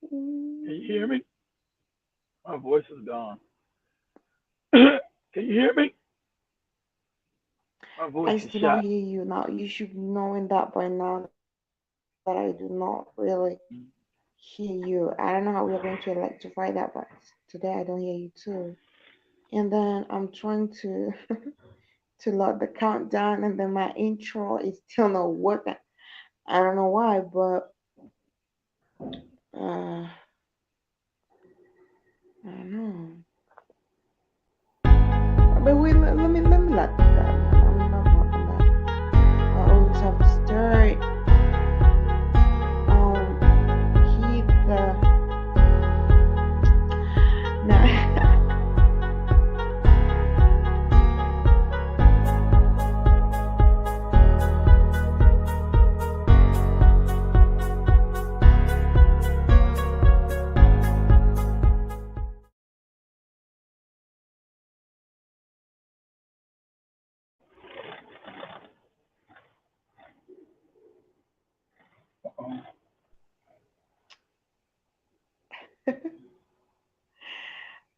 Can you Mm, hear me? My voice is gone. Can you hear me? My voice I is still shot. don't hear you now. You should be knowing that by now that I do not really hear you. I don't know how we are going to electrify that, but today I don't hear you too. And then I'm trying to to load the countdown, and then my intro is still not working. I don't know why, but I don't know. But wait, let me let that. I'm not about that. I always have to start. Keith. Now.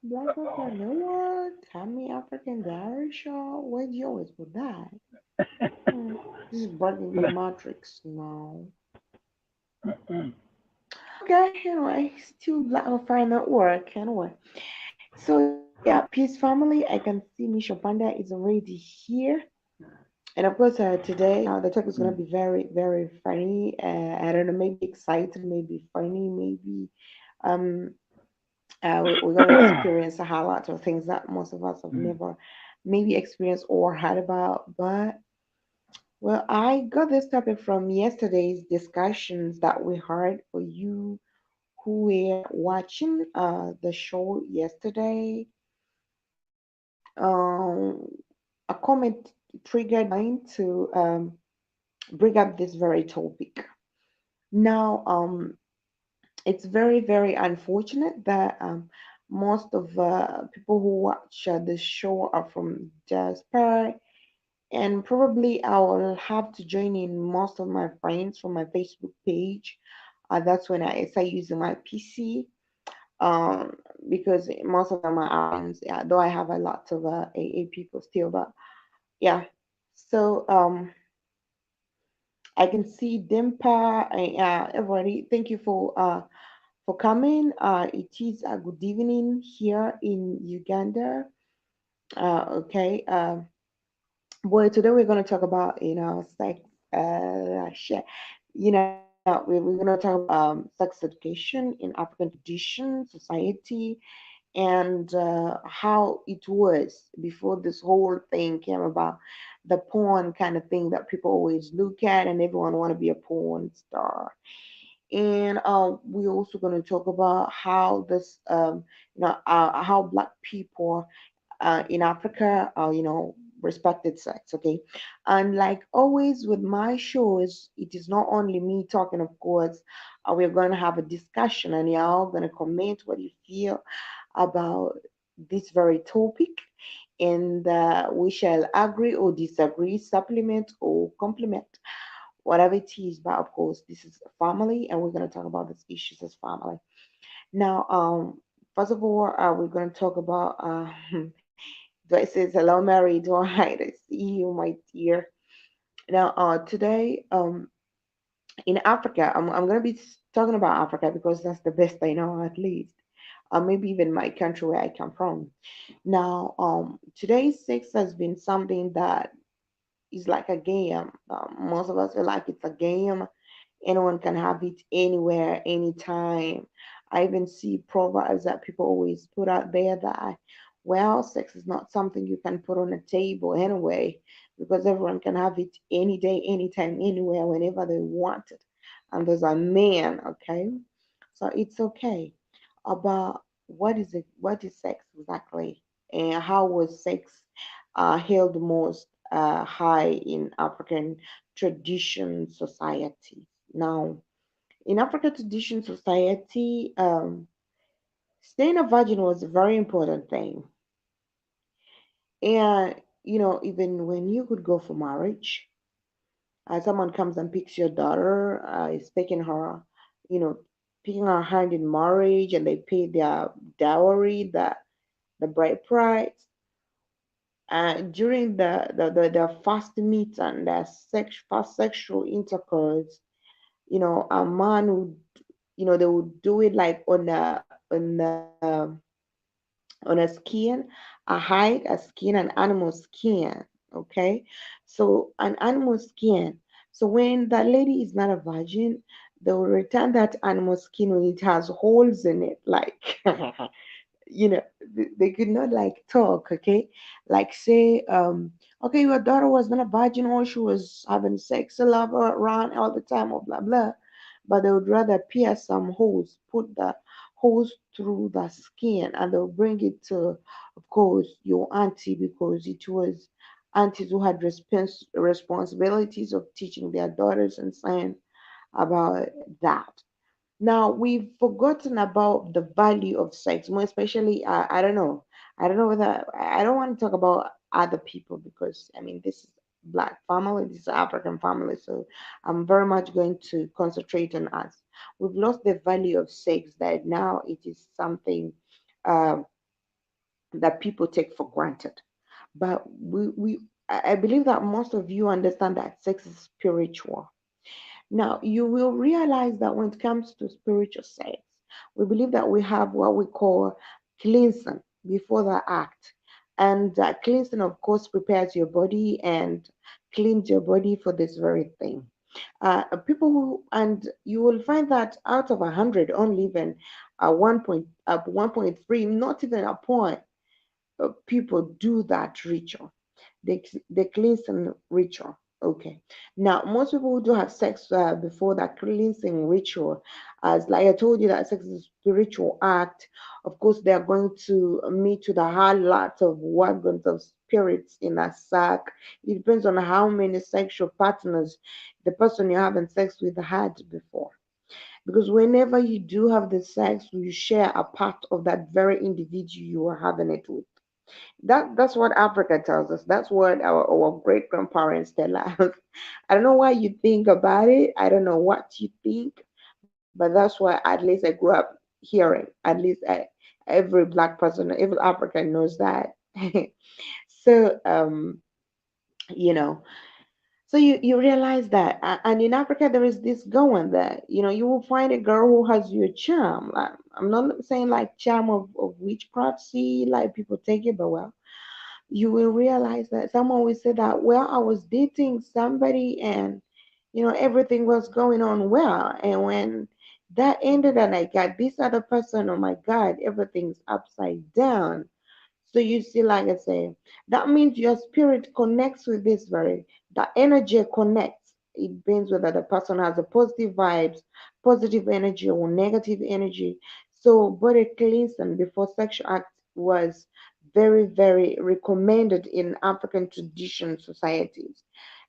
Black Pepper, no what? Tommy African Diary Show? Where'd you always put that? Hmm. This is breaking the matrix now. Okay, anyway, still Black Pepper Network, anyway. So yeah, Peace Family, I can see Misha Panda is already here. And of course, today the talk is going to be very, very funny. I don't know, maybe exciting, maybe funny, maybe um, we're going to experience a whole lot of things that most of us have never maybe experienced or heard about. But well, I got this topic from yesterday's discussions that we heard for you who were watching the show yesterday. A comment triggered my mind to bring up this very topic. Now, it's very, very unfortunate that most of people who watch the show are from diaspora, and probably I will have to join in most of my friends from my Facebook page. That's when I start using my PC, um, because most of them are Africans. Yeah, though I have a lot of AA people still, but yeah. So I can see Dimpa. Everybody, thank you for coming. It is a good evening here in Uganda. Okay. Boy, today we're going to talk about sex. We're going to talk about sex education in African tradition, society, and how it was before this whole thing came about. The porn kind of thing that people always look at, and everyone want to be a porn star. And we're also going to talk about how how Black people in Africa, respected sex. Okay, and like always with my shows, it is not only me talking. Of course, we're going to have a discussion, and you're all going to comment what you feel about this very topic, and we shall agree or disagree, supplement or complement, whatever it is. But of course, this is a family, and we're going to talk about these issues as family. Now, first of all, we're going to talk about. Dwight says, "Hello, Mary. Dwight, I see you, my dear." Now, today, in Africa, I'm going to be talking about Africa because that's the best I know, at least. Maybe even my country where I come from. Now, today's sex has been something that is like a game. Most of us feel like it's a game. Anyone can have it anywhere, anytime. I even see proverbs that people always put out there that, well, sex is not something you can put on a table anyway, because everyone can have it any day, anytime, anywhere, whenever they want it. And there's a man, okay? So it's okay. About what is sex exactly, and how was sex held most high in African tradition society. Now, in African tradition society, staying a virgin was a very important thing. And, even when you could go for marriage, Someone comes and picks your daughter, is taking her, you know, picking her hand in marriage, and they pay their dowry, the bride price. During the first meet and the first sexual intercourse, a man would, they would do it like on a skin, a hide, a skin, an animal skin. Okay, so an animal skin. So when that lady is not a virgin, they will return that animal skin when it has holes in it, like they could not like talk. Okay, like say, okay, your daughter was not a virgin, or she was having sex a lot around all the time, or blah blah, but they would rather pierce some holes, put the holes through the skin, and they'll bring it to, of course, your auntie, because it was aunties who had responsibilities of teaching their daughters and son about that. Now we've forgotten about the value of sex, more especially. I don't know. I don't know whether I don't want to talk about other people, because I mean this is Black family, this is African family, so I'm very much going to concentrate on us. We've lost the value of sex, that now it is something um, that people take for granted. But I believe that most of you understand that sex is spiritual. Now, you will realize that when it comes to spiritual sex, we believe that we have what we call cleansing before the act. And cleansing, of course, prepares your body and cleans your body for this very thing. People who, and you will find that out of 100, only even 1.3, not even a point, people do that ritual, the cleansing ritual. Okay. Now, most people who do have sex before that cleansing ritual, as like I told you, that sex is a spiritual act. Of course, they are going to meet with a whole lot of wagons of spirits in a sack. It depends on how many sexual partners the person you're having sex with had before. Because whenever you do have the sex, you share a part of that very individual you are having it with. That's what Africa tells us. That's what our great grandparents tell us. I don't know why you think about it. I don't know what you think, but that's why at least I grew up hearing. At least every black person, every African knows that. So you know, so you realize that, and in Africa there is this going that you will find a girl who has your charm. I'm not saying like charm of witchcraft, see, like people take it, but well, you will realize that someone will say that, well, I was dating somebody, and everything was going on well, and when that ended and I got this other person, oh my God, everything's upside down. So you see, like I say, that means your spirit connects with this very, the energy connects. It means whether the person has a positive vibes, positive energy, or negative energy. So body cleansing before sexual act was very, very recommended in African tradition societies.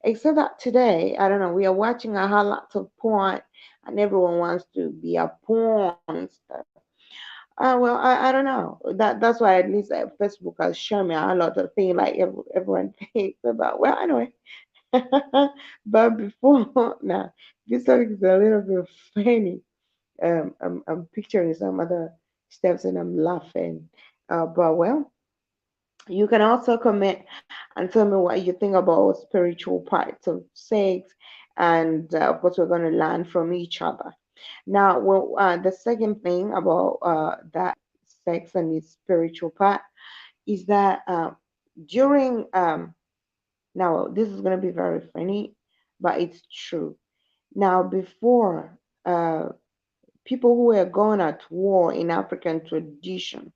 Except that today, I don't know, we are watching a whole lot of porn, and everyone wants to be a porn star. Well, I don't know. That's why at least Facebook has shown me a lot of things like everyone thinks about. Well, anyway, but before now, this one is a little bit funny. I'm picturing some other steps and I'm laughing. But well, you can also comment and tell me what you think about spiritual parts of sex, and of course, we're going to learn from each other. Now, well, the second thing about that sex and its spiritual part is that during now this is going to be very funny, but it's true. Now, before people who were going at war in African tradition,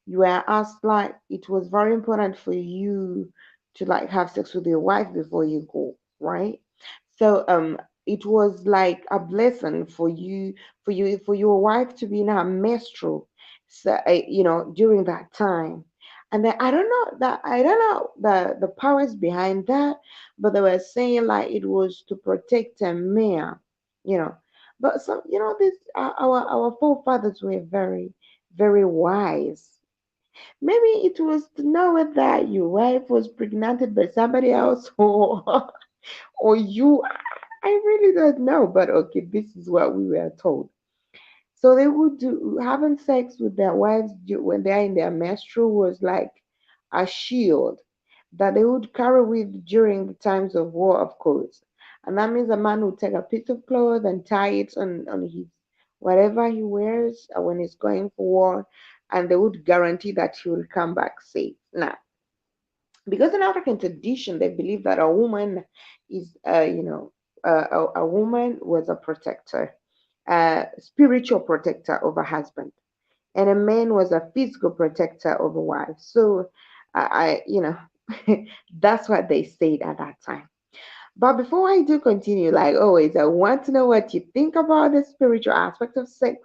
you were asked like it was very important for you to like have sex with your wife before you go, right? So it was like a blessing for your wife to be in her menstrual, so during that time. And then I don't know the powers behind that, but they were saying like it was to protect a man, you know. But some, this our forefathers were very, very wise. Maybe it was to know that your wife was pregnant by somebody else, or Or you, I really don't know, but okay, this is what we were told. So they would do having sex with their wives when they're in their menstrual was like a shield that they would carry with during the times of war, of course. And that means a man would take a piece of cloth and tie it on his whatever he wears when he's going for war, and they would guarantee that he will come back safe. Now, because in African tradition they believe that a woman is a woman was a protector, a spiritual protector of a husband, and a man was a physical protector of a wife. So that's what they said at that time. But before I do continue, like always, I want to know what you think about the spiritual aspect of sex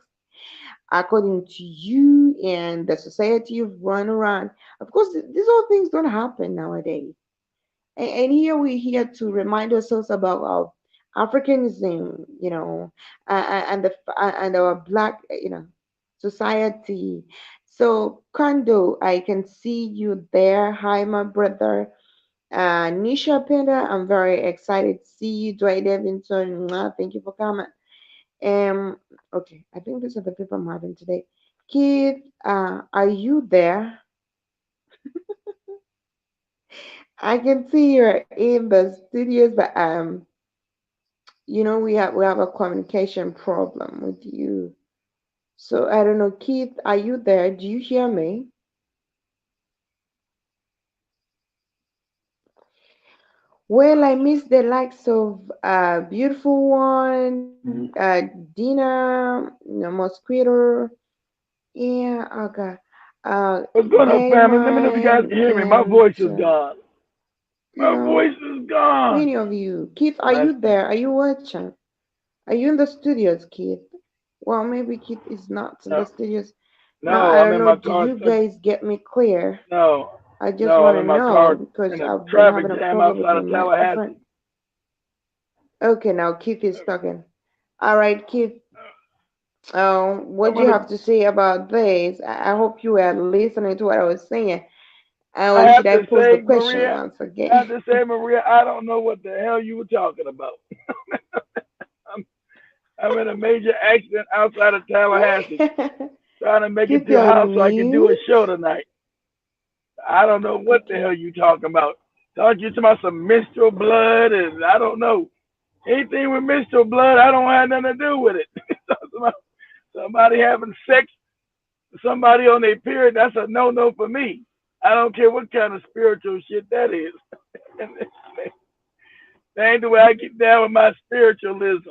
according to you and the society you've run around. Of course, these all things don't happen nowadays. And here we're here to remind ourselves about our Africanism, and our Black, society. So, Kondo, I can see you there. Hi, my brother. Nisha Penda, I'm very excited to see you. Dwight Evanson, mwah, thank you for coming. Um, okay, I think these are the people I'm having today. Keith, are you there? I can see you're in the studios, but we have a communication problem with you. So I don't know, Keith, are you there? Do you hear me? Well, I miss the likes of beautiful one, Mhm. Dina, Mosquito, yeah, okay, What's going on, family? Let me know if you guys Damon, can hear me. My and voice is gone. you My know voice is gone. many of you. Keith, are Last you thing. there? Are you watching? Are you in the studios, Keith? Well, maybe Keith is not in the No, studios. Now, no, I I'm don't in know. my Do car you stuck. guys get me clear? No, I just no, want I'm to in my know car because in a I've been traffic having a jam problem with outside my of Tallahassee. microphone. Okay, now Keith is talking. All right, Keith. What I'm do you gonna. have to say about this? I hope you were listening to what I was saying. I Or should have I to pose the say, question Maria. once I have again? to say, Maria. I don't know what the hell you were talking about. I'm, I'm in a major accident outside of Tallahassee, trying to make it Keith, to the you're house on so I can do a mute. show tonight. I don't know what the Okay. hell you talking about. Talking about some menstrual blood, and I don't know anything with menstrual blood. I don't have nothing to do with it. Talking about somebody having sex, somebody on their period. That's a no for me. I don't care what kind of spiritual shit that is. That ain't the way I get down with my spiritualism.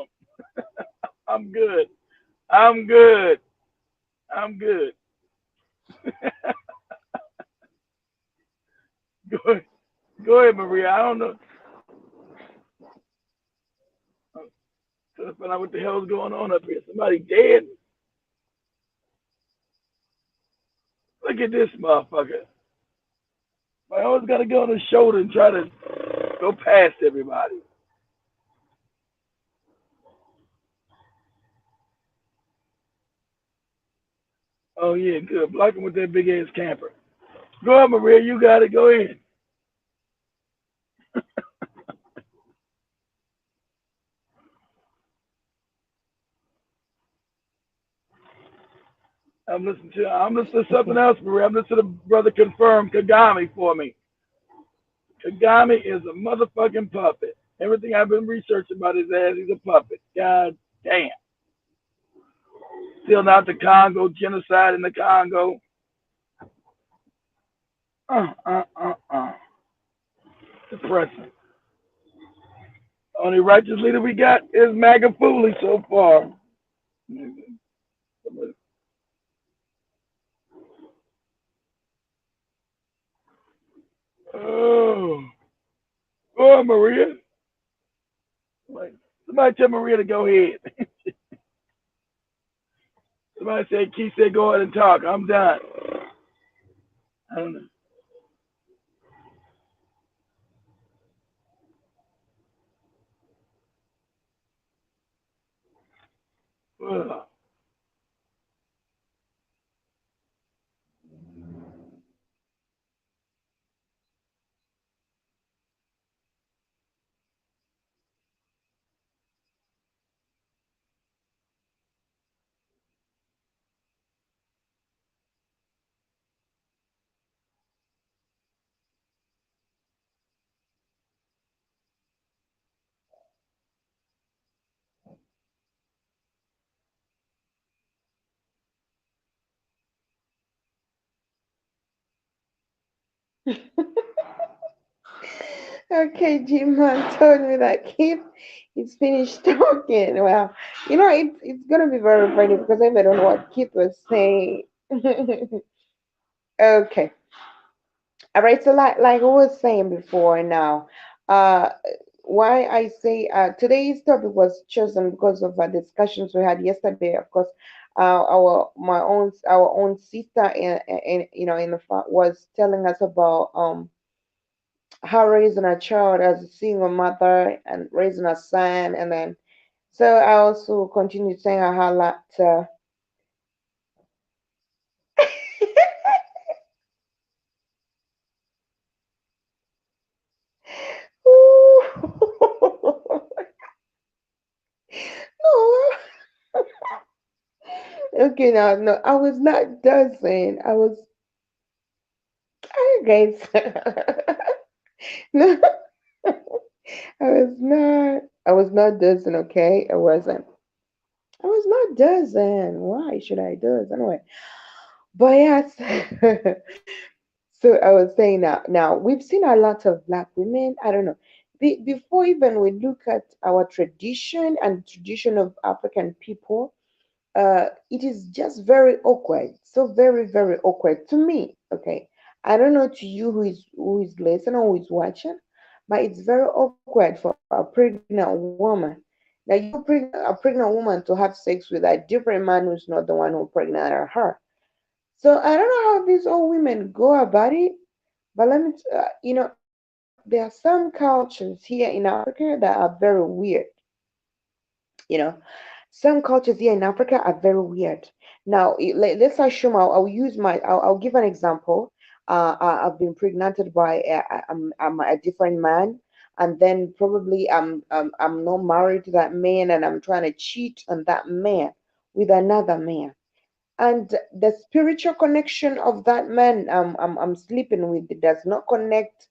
I'm good. I'm good. I'm good. Go ahead. Go ahead, Maria. I don't know. Trying to find out what the hell's going on up here. Somebody dead? Look at this motherfucker. I always got to go on his shoulder and try to go past everybody. Oh, yeah, good. Block him with that big ass camper. Go ahead, Maria. You got it. Go ahead. I'm listening to something else, Maria. I'm listening to brother confirm Kagami for me. Kagami is a motherfucking puppet. Everything I've been researching about his ass, he's a puppet. God damn. Still not the Congo, genocide in the Congo. Uh. Depressing. Only righteous leader we got is Magafuli so far. Oh, oh, Maria. Somebody tell Maria to go ahead. Somebody said, Keith said, go ahead and talk. I'm done. I don't know. Okay, Jim told me that Keith is finished talking. Well, it's gonna be very funny because I even don't know what Keith was saying. Okay. All right, so like I was saying before now, uh why I say today's topic was chosen because of discussions we had yesterday. Of course, our own sister in the was telling us about her raising a child as a single mother and raising a son, and then so I also continued saying I had that. No. Okay, now no, I was not dozing. I was guys. No, I was not. I was not dozing. Okay, I wasn't. I was not dozing. Why should I doze anyway? But yes. So I was saying that now we've seen a lot of black women. I don't know. Before even we look at our tradition and tradition of African people, it is just very awkward. So very, very awkward to me. Okay. I don't know to you who is listening or who is watching, but it's very awkward for a pregnant woman. Now you a pregnant woman to have sex with a different man who's not the one who pregnant her. So I don't know how these old women go about it, but there are some cultures here in Africa that are very weird. You know, some cultures here in Africa are very weird. Now, let's assume I'll give an example. I've been pregnant by a different man, and then probably I'm not married to that man, and I'm trying to cheat on that man with another man. And the spiritual connection of that man I'm sleeping with does not connect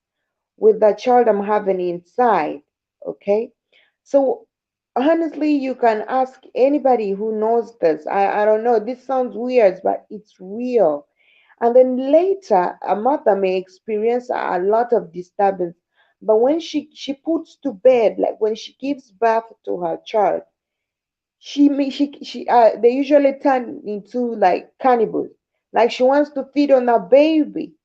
with the child I'm having inside. Okay. So honestly, you can ask anybody who knows this. I don't know. This sounds weird, but it's real. And then later, a mother may experience a lot of disturbance. But when she puts to bed, like when she gives birth to her child, they usually turn into like cannibals. Like she wants to feed on her baby,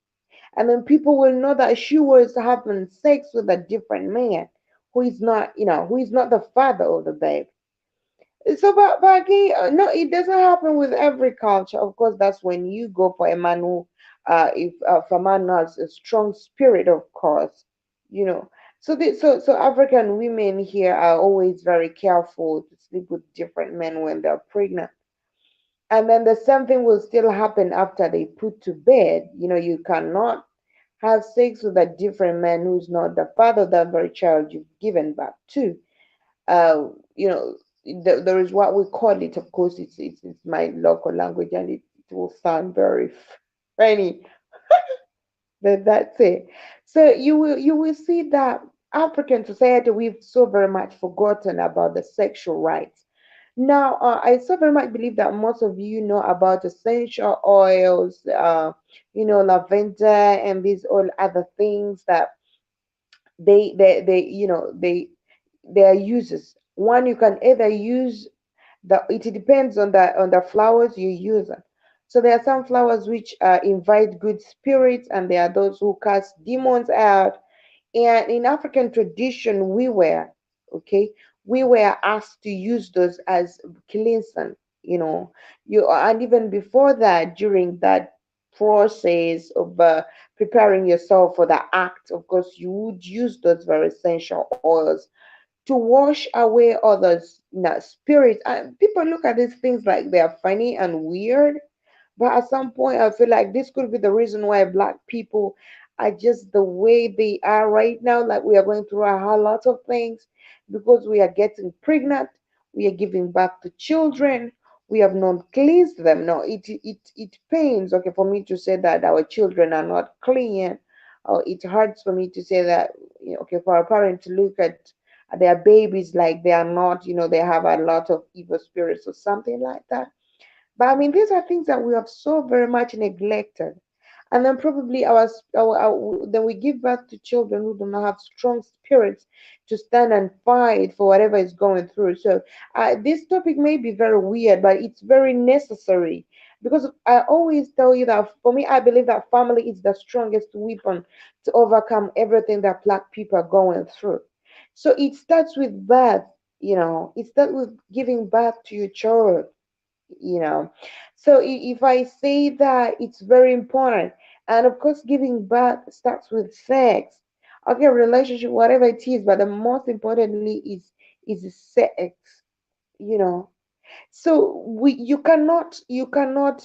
and then people will know that she was having sex with a different man who is not the father of the baby. So, but again, no, it doesn't happen with every culture. Of course, that's when you go for a man who, if a man has a strong spirit, of course, you know. So African women here are always very careful to sleep with different men when they're pregnant, and then the same thing will still happen after they put to bed. You cannot have sex with a different man who's not the father of that very child you've given birth to. uh, there is what we call it. Of course, it's my local language, and it will sound very funny, but that's it. So you will see that African society, we've so very much forgotten about the sexual rights. Now, I so very much believe that most of you know about essential oils, lavender and these all other things that they are uses. One, you can either use it depends on the flowers you use. So there are some flowers which invite good spirits, and there are those who cast demons out. And in African tradition, okay, we were asked to use those as cleansing. And even before that, during that process of preparing yourself for the act, of course, you would use those very essential oils to wash away others' spirits. And people look at these things like they are funny and weird, but at some point, I feel like this could be the reason why Black people are just the way they are right now. Like we are going through a whole lot of things because we are getting pregnant, we are giving birth to children, we have not cleansed them. No, it pains, okay, for me to say that our children are not clean. Or it hurts for me to say that, okay, for a parent to look at their babies like they are not, they have a lot of evil spirits or something like that. But I mean, these are things that we have so very much neglected. and then probably then we give birth to children who do not have strong spirits to stand and fight for whatever is going through. So this topic may be very weird, but it's very necessary, because I always tell you that for me, I believe that family is the strongest weapon to overcome everything that black people are going through. So it starts with birth, it starts with giving birth to your child, you know. So if I say that it's very important, and of course, giving birth starts with sex. Okay, relationship, whatever it is, but the most importantly is sex, you know. So you cannot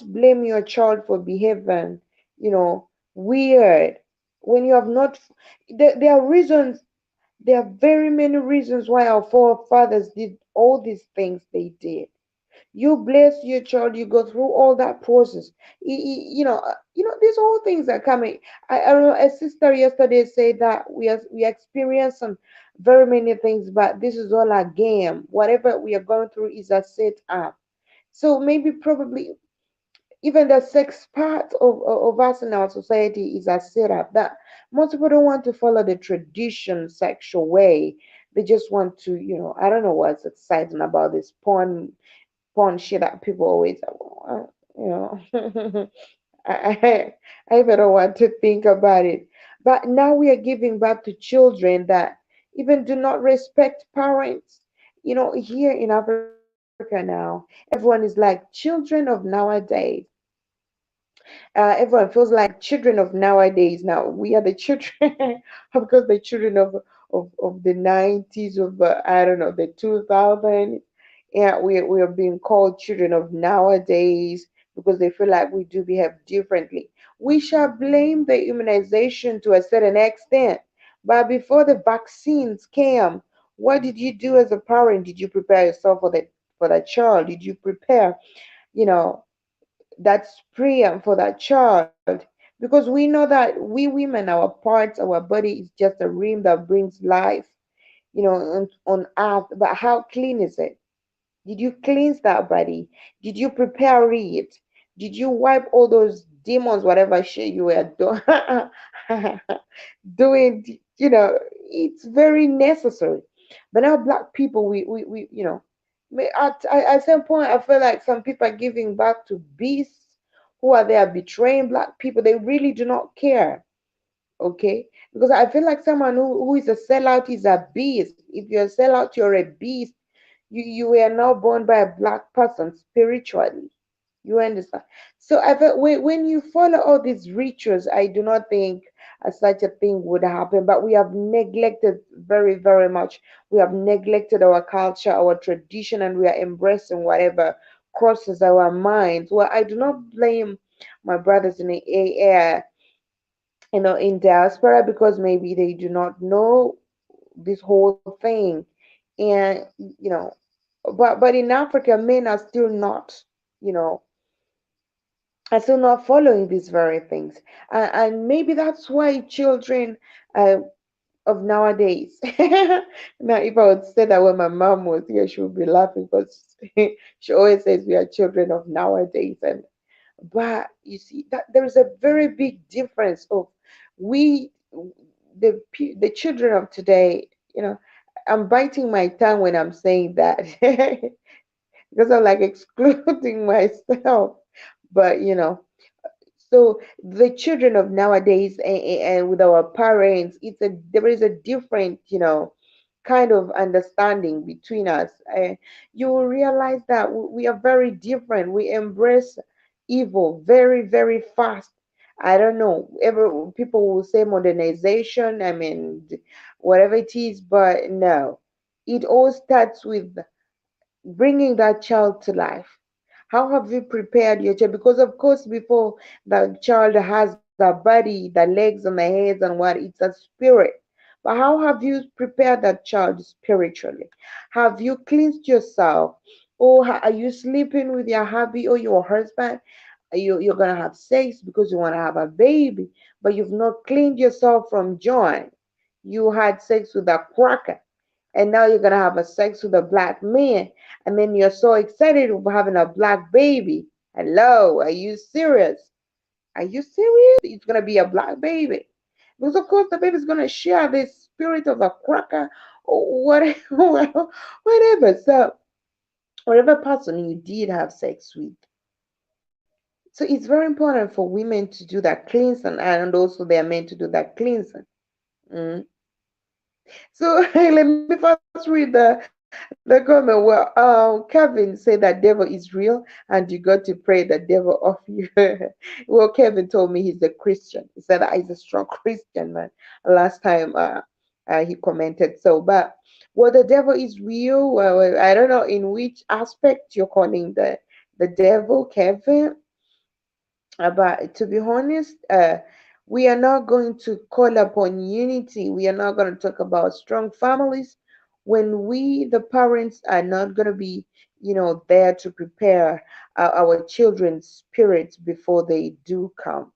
blame your child for behaving, weird when you have not. There are reasons. There are very many reasons why our forefathers did all these things they did. You bless your child, you go through all that process. These whole things are coming. I remember a sister yesterday said that we experience some very many things, but this is all a game. Whatever we are going through is a setup. So maybe probably even the sex part of us in our society is a setup that most people don't want to follow the tradition sexual way. They just want to, I don't know what's exciting about this porn shit that people always, you know, I even don't want to think about it. But now we are giving back to children that even do not respect parents. Here in Africa now, everyone is like children of nowadays. Everyone feels like children of nowadays. Now we are the children, of course, the children of the 90s, of I don't know, the 2000s. Yeah, we are being called children of nowadays because they feel like we do behave differently. We shall blame the immunization to a certain extent, but before the vaccines came, what did you do as a parent? Did you prepare yourself for the child? Did you prepare, you know, that's prayer for that child, because we know that we women, our parts, our body is just a rim that brings life, on earth. But how clean is it? Did you cleanse that body? Did you prepare it? Did you wipe all those demons, whatever shit you were doing? Doing, it's very necessary. But now, black people, at some point, I feel like some people are giving back to beasts who are there betraying black people. They really do not care, okay? Because I feel like someone who is a sellout is a beast. If you're a sellout, you're a beast. You were now born by a black person spiritually. You understand? So I felt when you follow all these rituals, I do not think such a thing would happen. But we have neglected very, very much. We have neglected our culture, our tradition, and we are embracing whatever crosses our minds. Well, I do not blame my brothers in the AA, in diaspora, because maybe they do not know this whole thing, and but in Africa, men you know are still not following these very things, and maybe that's why children uh, of nowadays. Now, if I would say that when my mom was here, she would be laughing, because she always says we are children of nowadays, and but you see that there is a very big difference of we the children of today. I'm biting my tongue when I'm saying that because I'm like excluding myself. But so the children of nowadays, and with our parents, there is a different, kind of understanding between us. You will realize that we are very different. We embrace evil very, very fast. I don't know. People will say modernization. I mean, whatever it is, but no. It all starts with bringing that child to life. How have you prepared your child? Because of course, before the child has the body, the legs, and the heads, and what, it's a spirit. But how have you prepared that child spiritually? Have you cleansed yourself? Or are you sleeping with your hubby or your husband? You're gonna have sex because you want to have a baby, but you've not cleaned yourself from joy. You had sex with a cracker, and now you're gonna have a sex with a black man, and then you're so excited about having a black baby. Hello, are you serious? Are you serious? It's gonna be a black baby. Because of course the baby's gonna share the spirit of a cracker or whatever, whatever. So whatever person you did have sex with. So it's very important for women to do that cleansing, and also they are meant to do that cleansing. Mm. So let me first read the comment. Well, Kevin said that devil is real, and you got to pray the devil off you. Well, Kevin told me he's a Christian. He said that he's a strong Christian man. Last time he commented so, but well, the devil is real. Well, I don't know in which aspect you're calling the devil, Kevin. But to be honest, we are not going to call upon unity. We are not going to talk about strong families when we, the parents, are not going to be, there to prepare our children's spirits before they do come.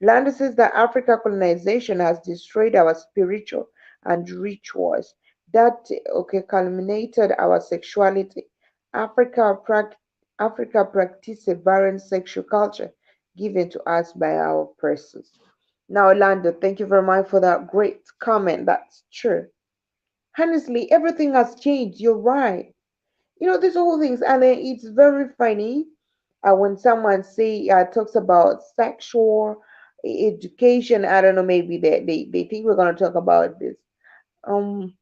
Landa says that Africa colonization has destroyed our spiritual and rituals. That, okay, culminated our sexuality. Africa, Africa practices a barren sexual culture given to us by our oppressors. Now, Orlando, thank you very much for that great comment. That's true. Honestly, everything has changed. You're right. These whole things, and then it's very funny when someone say talks about sexual education. I don't know, maybe they think we're gonna talk about this. Um,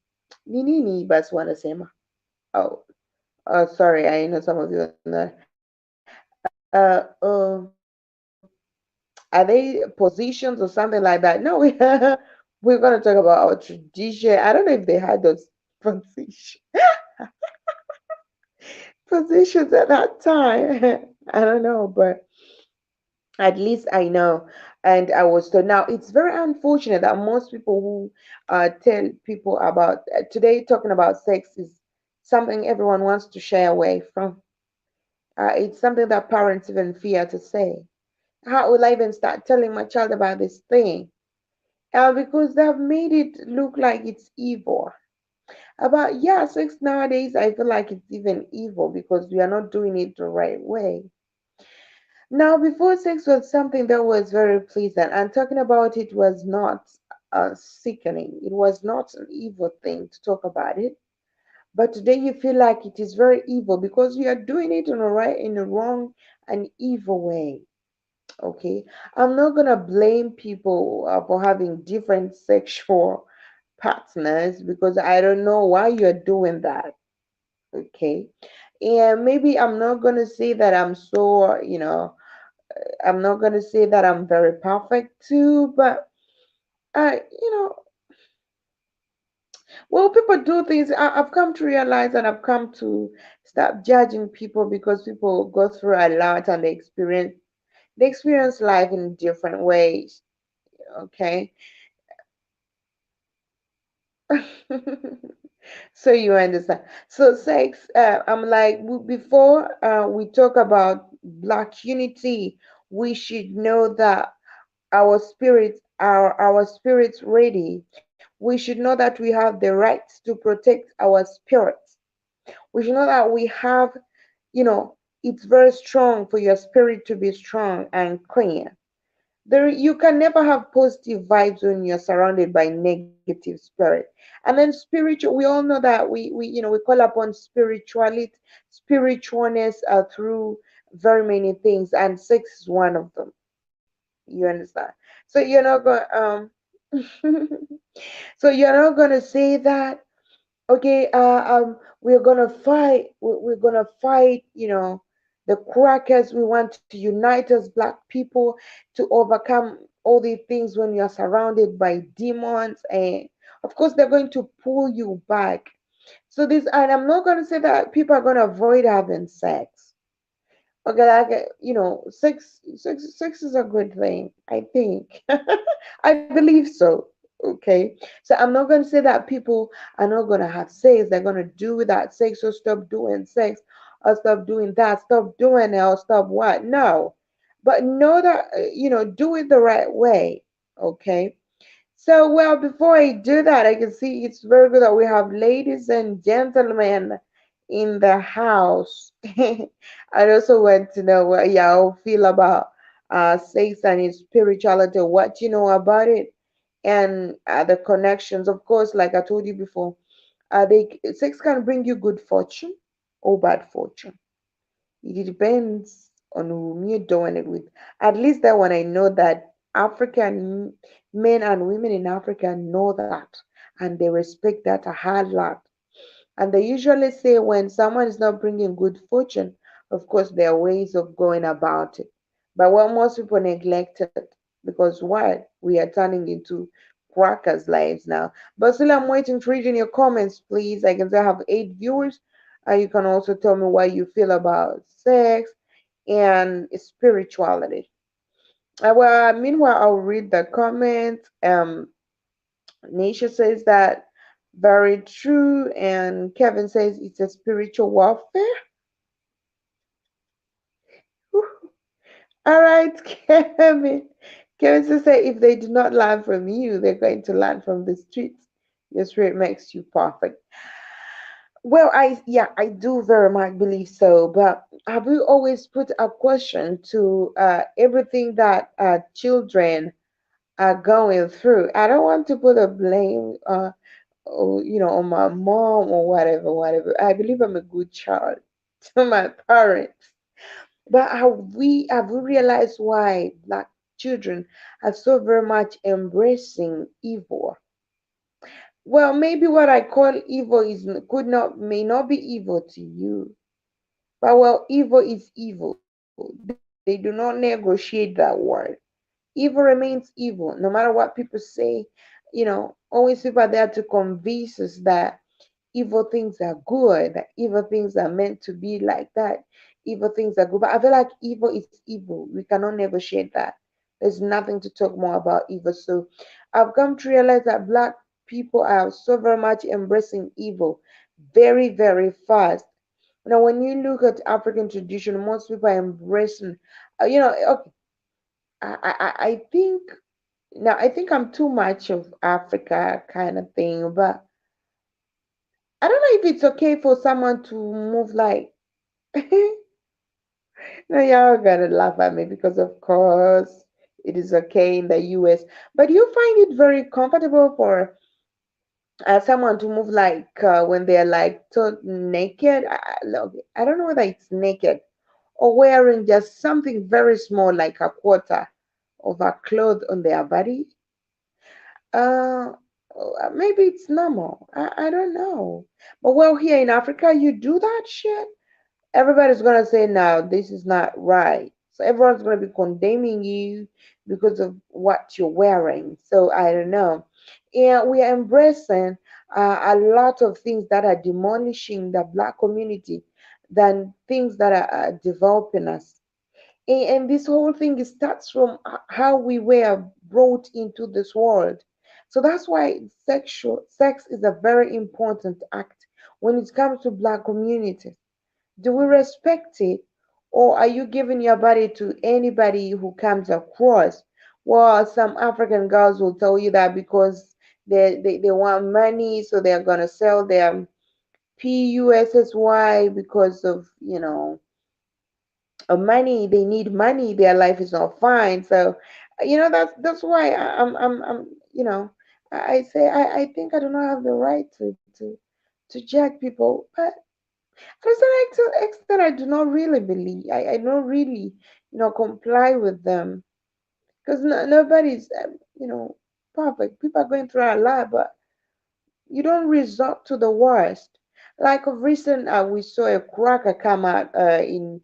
Nini bas wanasema. Oh, sorry, I know some of you on that. Are they positions or something like that? No, we're gonna talk about our tradition. I don't know if they had those position, positions at that time. I don't know, but at least I know. And I was told. Now it's very unfortunate that most people who tell people about today talking about sex is something everyone wants to shy away from. It's something that parents even fear to say. How will I even start telling my child about this thing? Because they've made it look like it's evil. But yeah, sex nowadays, I feel like it's even evil because we are not doing it the right way. Now, before sex was something that was very pleasant, and talking about it was not sickening. It was not an evil thing to talk about it. But today you feel like it is very evil because you are doing it in a wrong and evil way. Okay, I'm not gonna blame people for having different sexual partners because I don't know why you're doing that. Okay, and maybe I'm not gonna say that I'm not gonna say that I'm very perfect too, but uh, you know, well, people do things. I've come to realize and I've come to stop judging people because people go through a lot and they experience life in different ways. Okay. So you understand. So sex, I'm like, before we talk about black unity, we should know that our spirits ready. We should know that we have the right to protect our spirits. We should know that we have, it's very strong for your spirit to be strong and clean. You can never have positive vibes when you're surrounded by negative spirit. And then spiritual, we all know that we call upon spiritualness through very many things, and sex is one of them. You understand? So you're not going so you're not gonna say that, okay, we're gonna fight, we're gonna fight, the crackers. We want to unite as black people to overcome all these things when you're surrounded by demons, and of course they're going to pull you back. So this, and I'm not gonna say that people are gonna avoid having sex. Okay, like sex is a good thing, I think. I believe so. Okay, so I'm not going to say that people are not going to have sex. They're going to do without sex, or stop doing sex, or stop doing that, stop doing it, or stop what? No, but know that do it the right way. Okay. So, well, before I do that, I can see it's very good that we have ladies and gentlemen in the house. I also want to know what y'all feel about sex and its spirituality, what you know about it, and the connections. Of course, like I told you before, sex can bring you good fortune or bad fortune. It depends on whom you're doing it with. At least that one I know that African men and women in Africa know that, and they respect that a whole lot. And they usually say when someone is not bringing good fortune, of course, there are ways of going about it. But what most people neglect it because why? We are turning into crackers' lives now. But still, I'm waiting to read in your comments, please. I can say I have 8 viewers. You can also tell me what you feel about sex and spirituality. Well, meanwhile, I'll read the comments. Nisha says that very true, and Kevin says it's a spiritual warfare. All right, Kevin. Kevin says that if they do not learn from you, they're going to learn from the streets. Your spirit makes you perfect. Well, I do very much believe so. But have you always put a question to everything that children are going through? I don't want to put a blame, on my mom or whatever, whatever. I believe I'm a good child to my parents. But have we realized why black children are so very much embracing evil? Well, maybe what I call evil is could not may not be evil to you, but well, evil is evil. They do not negotiate that word. Evil remains evil, no matter what people say. Always people are there to convince us that evil things are good, that evil things are meant to be like that, evil things are good. But I feel like evil is evil. We cannot negotiate that. There's nothing to talk more about evil. So I've come to realize that black people are so very much embracing evil very, very fast. Now, when you look at African tradition, most people are embracing, okay, I think, now I think I'm too much of Africa kind of thing, but I don't know if it's okay for someone to move like. No, y'all gonna laugh at me because, of course, it is okay in the US. But you find it very comfortable for someone to move like when they're like naked. I don't know whether it's naked or wearing just something very small, like a quarter of a cloth on their body. Uh, Maybe it's normal. I don't know. But well, here in Africa, you do that shit. Everybody's gonna say, no, this is not right. So everyone's gonna be condemning you because of what you're wearing. So I don't know. And we are embracing a lot of things that are demolishing the black community than things that are developing us. And this whole thing starts from how we were brought into this world. So that's why sexual sex is a very important act when it comes to black communities. Do we respect it, or are you giving your body to anybody who comes across? Well, some African girls will tell you that because they want money, so they're gonna sell their PUSSY because of money. They need money. Their life is not fine. So that's why I'm I say I think I do not have the right to judge people, but to some extent, I do not really believe. I don't really, comply with them because nobody's, perfect. People are going through a lot, but you don't resort to the worst. Like of recent, we saw a cracker come out in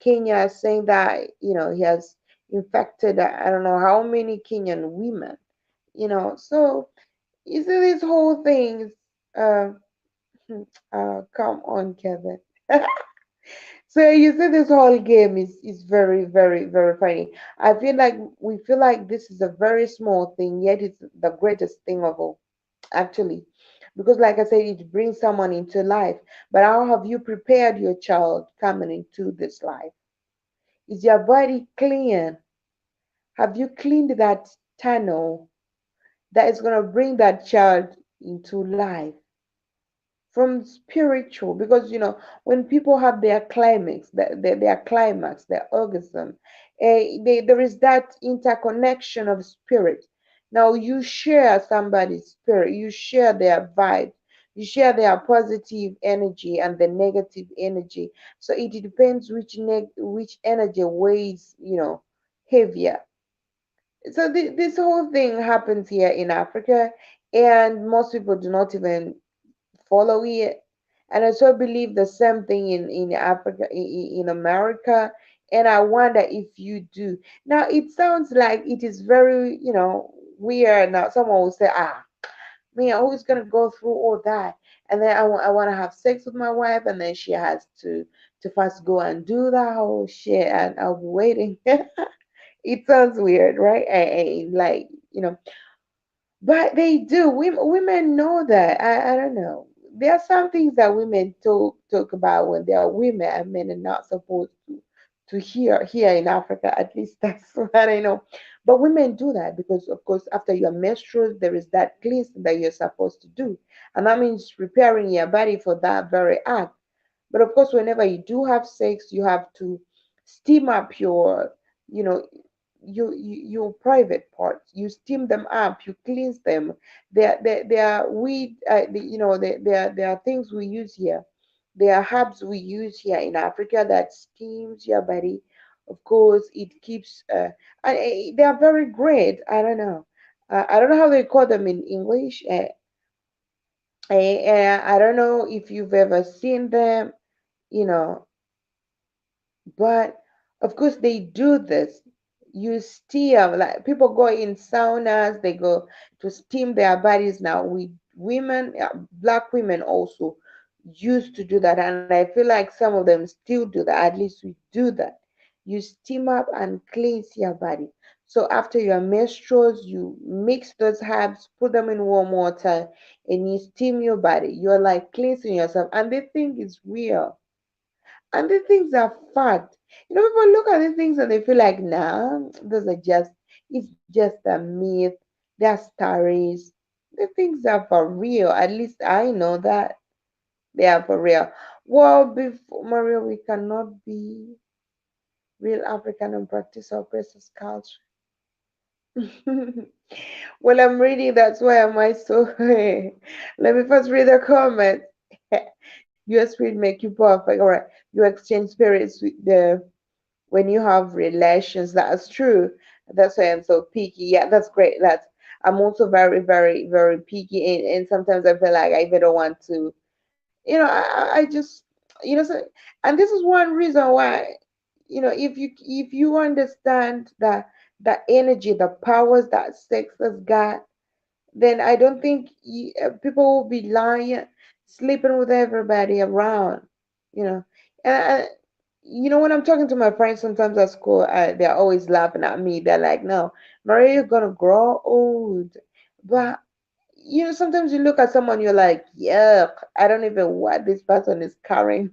Kenya saying that he has infected I don't know how many Kenyan women. So you see this whole thing. Uh, Come on, Kevin. So you see, this whole game is very, very, very funny. I feel like we feel like this is a very small thing, yet it's the greatest thing of all, actually. Because, like I said, it brings someone into life. But how have you prepared your child coming into this life? Is your body clean? Have you cleaned that tunnel that is going to bring that child into life? from spiritual, because when people have their climax, their orgasm, there is that interconnection of spirit. Now you share somebody's spirit, you share their vibe, you share their positive energy and the negative energy. So it depends which energy weighs heavier. So this whole thing happens here in Africa, and most people do not even follow it. And I so believe the same thing in Africa, in America. And I wonder if you do. Now it sounds like it is very, weird. Now someone will say, man, who's gonna go through all that? And then I want to have sex with my wife, and then she has to first go and do that whole shit, and I'll be waiting. It sounds weird, right? Like, but they do. Women know that. I don't know. There are some things that women talk about when they are women, and men are not supposed to hear here in Africa. At least that's what I know. But women do that because, of course, after your menstrual, there is that cleansing that you're supposed to do, and that means preparing your body for that very act. But of course, whenever you do have sex, you have to steam up you know, your private parts. You steam them up. You cleanse them. There are weed. There are things we use here. There are herbs we use here in Africa that steams your body. Of course, it keeps. They are very great. I don't know. I don't know how they call them in English. I don't know if you've ever seen them. You know, but of course they do this. You steam, like people go in saunas, they go to steam their bodies. Now we women, black women also used to do that, and I feel like some of them still do that. At least we do that. You steam up and cleanse your body. So after your menstruals, you mix those herbs, put them in warm water, and you steam your body. You're like cleansing yourself, and they think it's real, and the things are fact. People look at these things and they feel like, nah, it's just a myth. They're stories. The things are for real. At least I know that they are for real. Well, before Maria, we cannot be real African and practice our precious culture. Well, I'm reading. That's why am I so? Let me first read the comments. Your spirit make you perfect. All right. You exchange spirits with the when you have relations. That's true. That's why I'm so picky. Yeah, that's great. I'm also very, very, very picky, and sometimes I feel like I even don't want to. I just, so, and this is one reason why, if you understand that the energy, the powers that sex has got, then I don't think people will be lying, sleeping with everybody around, you know. And when I'm talking to my friends sometimes at school, they're always laughing at me. They're like, "No, Maria, you're gonna grow old." But sometimes you look at someone, you're like, "Yuck, I don't even what this person is carrying."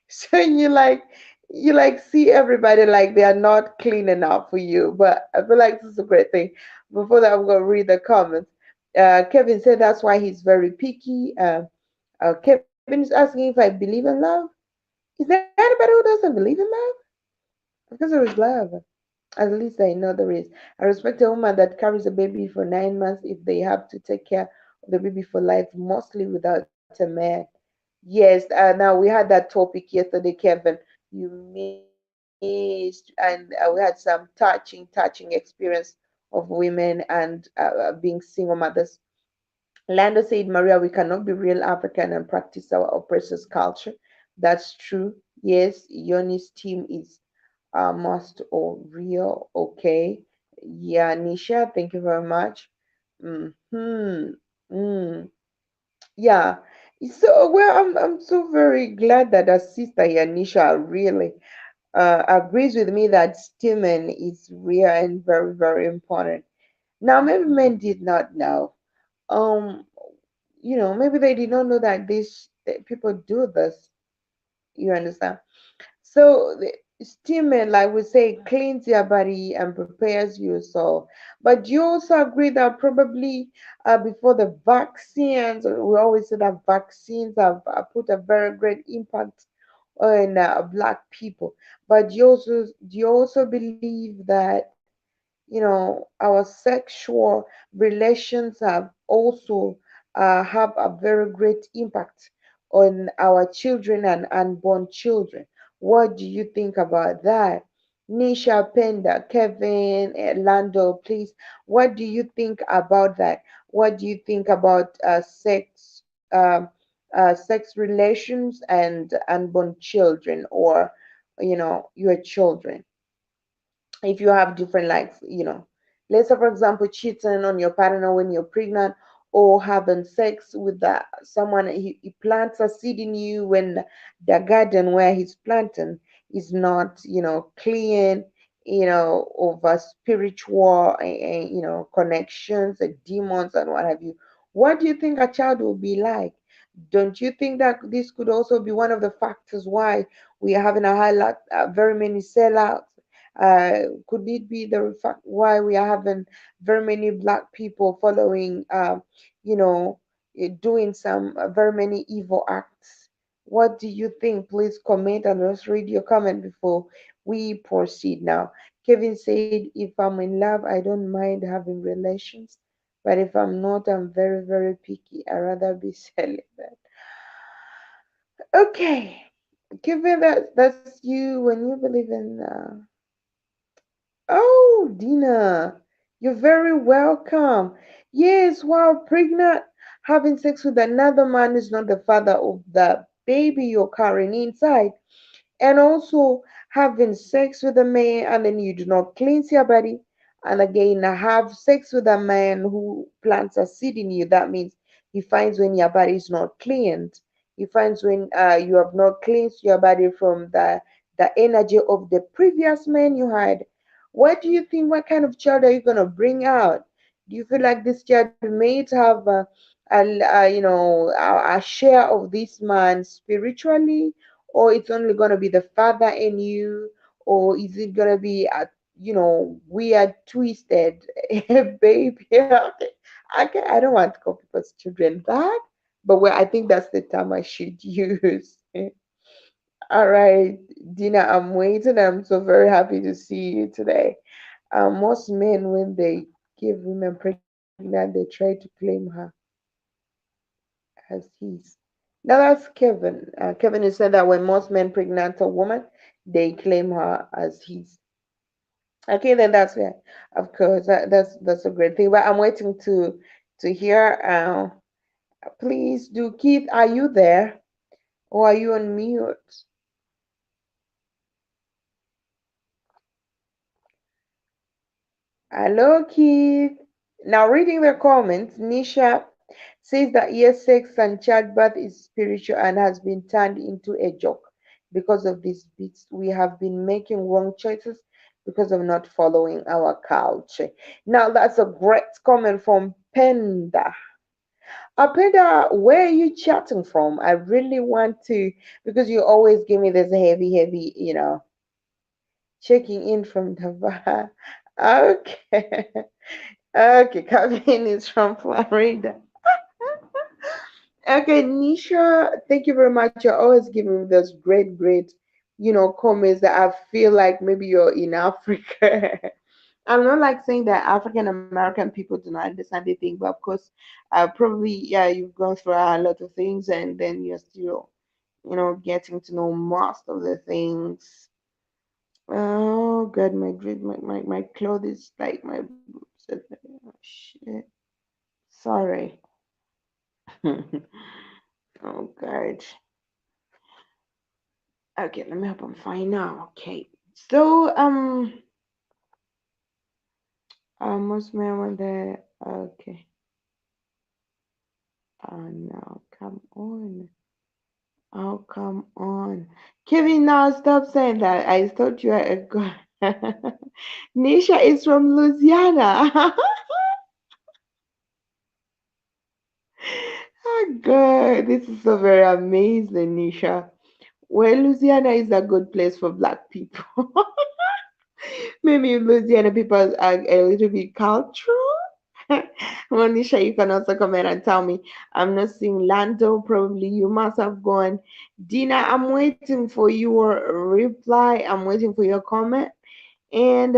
So you like see everybody like they are not clean enough for you. But I feel like this is a great thing. Before that, I'm gonna read the comments. Kevin said that's why he's very picky. Kevin is asking if I believe in love. Is there anybody who doesn't believe in love? Because there is love. At least I know there is. I respect a woman that carries a baby for 9 months if they have to take care of the baby for life, mostly without a man. Yes, now we had that topic yesterday, Kevin. You missed, and we had some touching experience of women and being single mothers. Lando said, Maria, we cannot be real African and practice our oppressors' culture. That's true. Yes, Yoni's team is must or real. Okay. Yeah, Nisha, thank you very much. Hmm. Mm. Yeah. So well, I'm so very glad that our sister here, Nisha, really agrees with me that steaming is real and very, very important. Now, maybe men did not know. Um, maybe they did not know that that people do this. You understand? So steaming, like we say, cleans your body and prepares you. So, but you also agree that probably before the vaccines, we always say that vaccines have put a very great impact on black people. But you also believe that our sexual relations have also have a very great impact on our children and unborn children. What do you think about that? Nisha, Penda, Kevin, Lando, please, what do you think about that? What do you think about sex relations and unborn children, or your children? If you have different likes, let's say for example cheating on your partner when you're pregnant, or having sex with someone, he plants a seed in you when the garden where he's planting is not clean, of a spiritual connections and demons and what have you. What do you think a child will be like? Don't you think that this could also be one of the factors why we are having a high lot, very many sellouts? Could it be the fact why we are having very many black people following, you know, doing some very many evil acts? What do you think? Please comment and let's read your comment before we proceed now. Kevin said, if I'm in love, I don't mind having relations, but if I'm not, I'm very, very picky. I rather be celibate. Okay, Kevin, that's you when you believe in. Oh, Dina, you're very welcome. Yes, while pregnant, having sex with another man is not the father of the baby you're carrying inside. And also having sex with a man and then you do not cleanse your body, and again have sex with a man who plants a seed in you. That means he finds when your body is not cleaned. He finds when you have not cleansed your body from the energy of the previous man you had. What do you think? What kind of child are you gonna bring out? Do you feel like this child may have a share of this man spiritually, or it's only gonna be the father in you, or is it gonna be a weird twisted baby? I don't want to call people's children that, but well, I think that's the term I should use. All right, Dina, I'm waiting. I'm so very happy to see you today. Most men, when they give women pregnant, they try to claim her as his. Now that's Kevin. Kevin has said that when most men pregnant a woman, they claim her as his. Okay, then that's yeah, of course, that's a great thing. But I'm waiting to hear. Please do, Keith. Are you there, or are you on mute? Hello, Keith. Now, reading the comments, Nisha says that yes, sex and childbirth is spiritual and has been turned into a joke because of these bits. We have been making wrong choices because of not following our culture. Now, that's a great comment from Penda. Penda, where are you chatting from? I really want to, because you always give me this heavy, heavy, checking in from the bar. Okay. Okay, Kevin is from Florida. Okay, Nisha, thank you very much. You're always giving me those great, great, comments that I feel like maybe you're in Africa. I'm not like saying that African American people do not understand the thing, but of course, probably, yeah, you've gone through a lot of things and then you're still, getting to know most of the things. Oh God, my clothes is like my boobs. Oh, shit. Sorry. Oh God. Okay, let me hope I'm fine now. Okay. So most men were there. Okay. Oh no, come on. Oh come on. Kevin, now stop saying that. I thought you were a god. Nisha is from Louisiana. Oh God, this is so very amazing, Nisha. Well, Louisiana is a good place for black people. Maybe Louisiana people are a little bit cultural. Monisha, you can also comment and tell me. I'm not seeing Lando. Probably you must have gone. Dina, I'm waiting for your reply. I'm waiting for your comment. And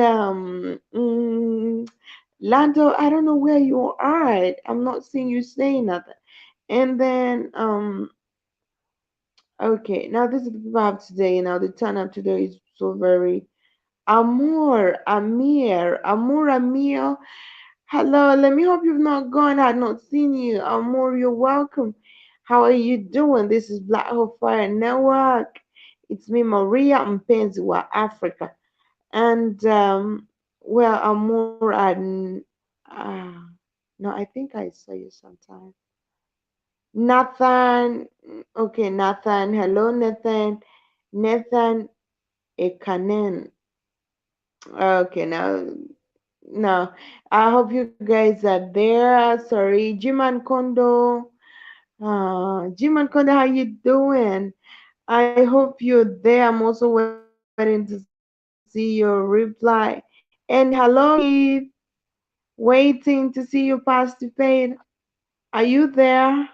Lando, I don't know where you are. I'm not seeing you saying nothing. And then okay, now this is the people I have today. Now the turn up today is so very Amir. Hello, let me hope you've not gone. I had not seen you. Amor, you're welcome. How are you doing? This is Black Hope Fire Network. It's me, Maria Mpenzi wa Africa. And well, Amor, no, I think I saw you sometime. Nathan, okay, Nathan. Hello, Nathan. Nathan Ekanen. Okay, now, I hope you guys are there. Sorry, Jiman Kondo. Jiman Kondo, how you doing? I hope you're there. I'm also waiting to see your reply. And hello, Keith. Waiting to see you participate. Are you there?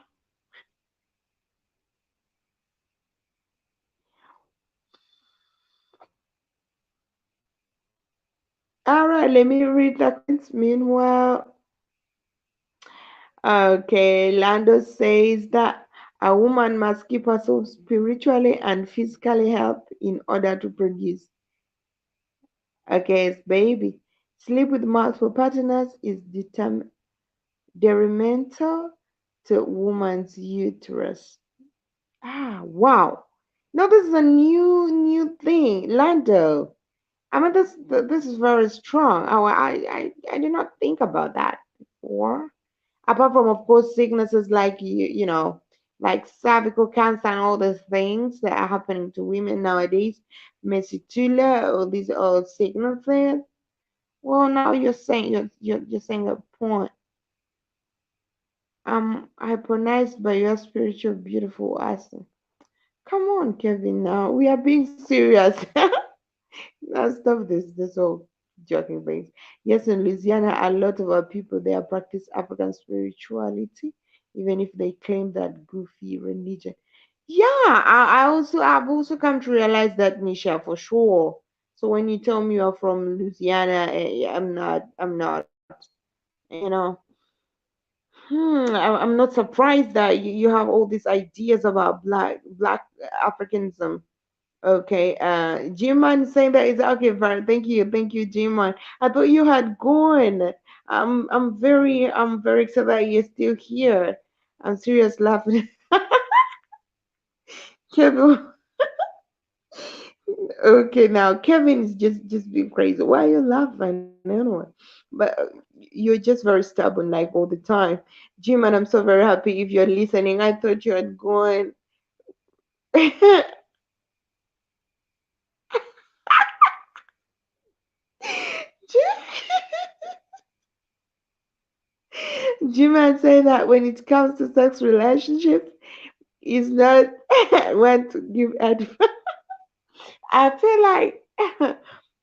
All right, let me read the comments. Meanwhile, okay, Lando says that a woman must keep herself spiritually and physically healthy in order to produce. Okay, it's baby. Sleep with multiple partners is detrimental to woman's uterus. Ah, wow. No, this is a new thing, Lando. I mean, this is very strong. I did not think about that before. Apart from, of course, sicknesses like like cervical cancer and all these things that are happening to women nowadays, mesitula, all these sicknesses. Well, now you're saying a point. I'm hypnotized by your spiritual, beautiful accent. Come on, Kevin. Now we are being serious. Now stop this whole joking things. Yes, in Louisiana, a lot of our people there practice African spirituality, even if they claim that goofy religion. Yeah, I've also come to realize that, Nisha, for sure. So when you tell me you're from Louisiana, I'm not, you know. I'm not surprised that you have all these ideas about black Africanism. Okay, G-Man saying that is okay. Thank you, G-Man. I thought you had gone. I'm very excited that you're still here. I'm serious laughing. Kevin, okay, now Kevin is just being crazy. Why are you laughing anyway? But you're just very stubborn like all the time. G-Man, I'm so very happy if you're listening. I thought you had gone. G-Man say that when it comes to sex relationships, he's not one to give advice. I feel like,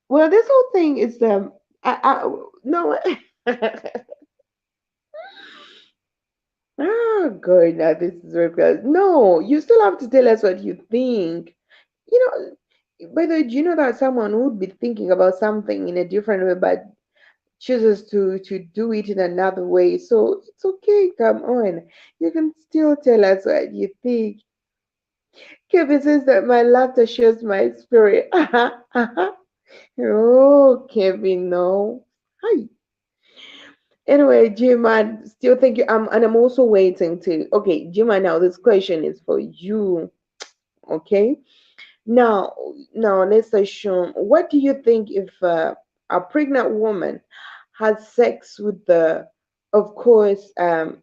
well, this whole thing is no. Oh, God, now this is very close. No, you still have to tell us what you think. You by the way, do you know that someone would be thinking about something in a different way, but chooses to do it in another way? So it's okay. Come on, you can still tell us what you think. Kevin says that my laughter shows my spirit. Oh, Kevin, no. Hi. Anyway, Jima, still thank you. And I'm also waiting to. Okay, Jima, now this question is for you. Okay. Now, now let's assume. What do you think if a pregnant woman has sex with of course, a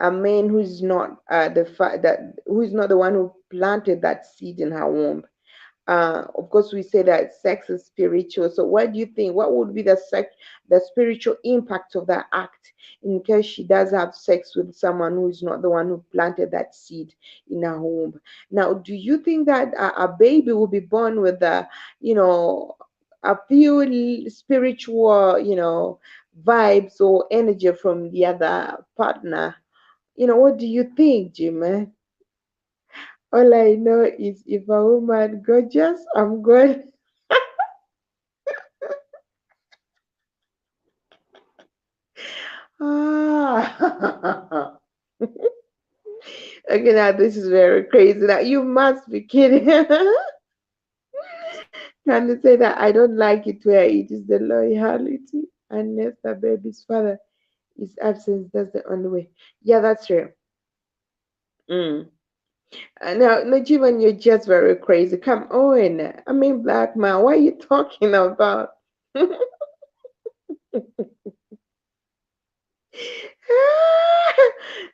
man who's not the one who planted that seed in her womb? Of course, we say that sex is spiritual. So, what do you think? What would be the spiritual impact of that act in case she does have sex with someone who is not the one who planted that seed in her womb? Now, do you think that a baby will be born with you know, a few spiritual, vibes or energy from the other partner? What do you think, Jim? All I know is if a woman gorgeous, I'm good. Ah. Okay, now this is very crazy. Now you must be kidding. Can you say that I don't like it where it is the loyalty unless the baby's father is absent? That's the only way. Yeah, that's true. Mm. Now, Najivan, you're just very crazy. Come on. I mean, black man, what are you talking about?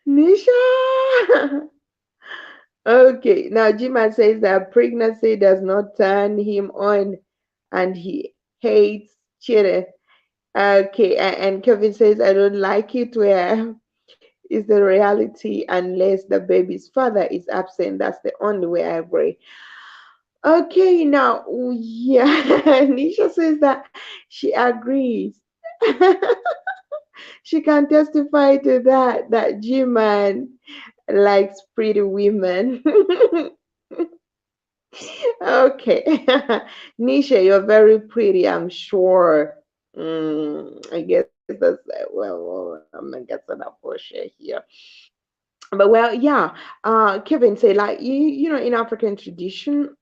Nisha. Okay, now Jima says that pregnancy does not turn him on and he hates children. Okay, and Kevin says, I don't like it where is the reality unless the baby's father is absent. That's the only way I agree. Okay, now, yeah, Nisha says that she agrees. She can testify to that G-man likes pretty women. Okay. Nisha, you're very pretty, I'm sure. I guess that's well, I'm gonna get to that for sure here. But well, yeah. Kevin say like in African tradition,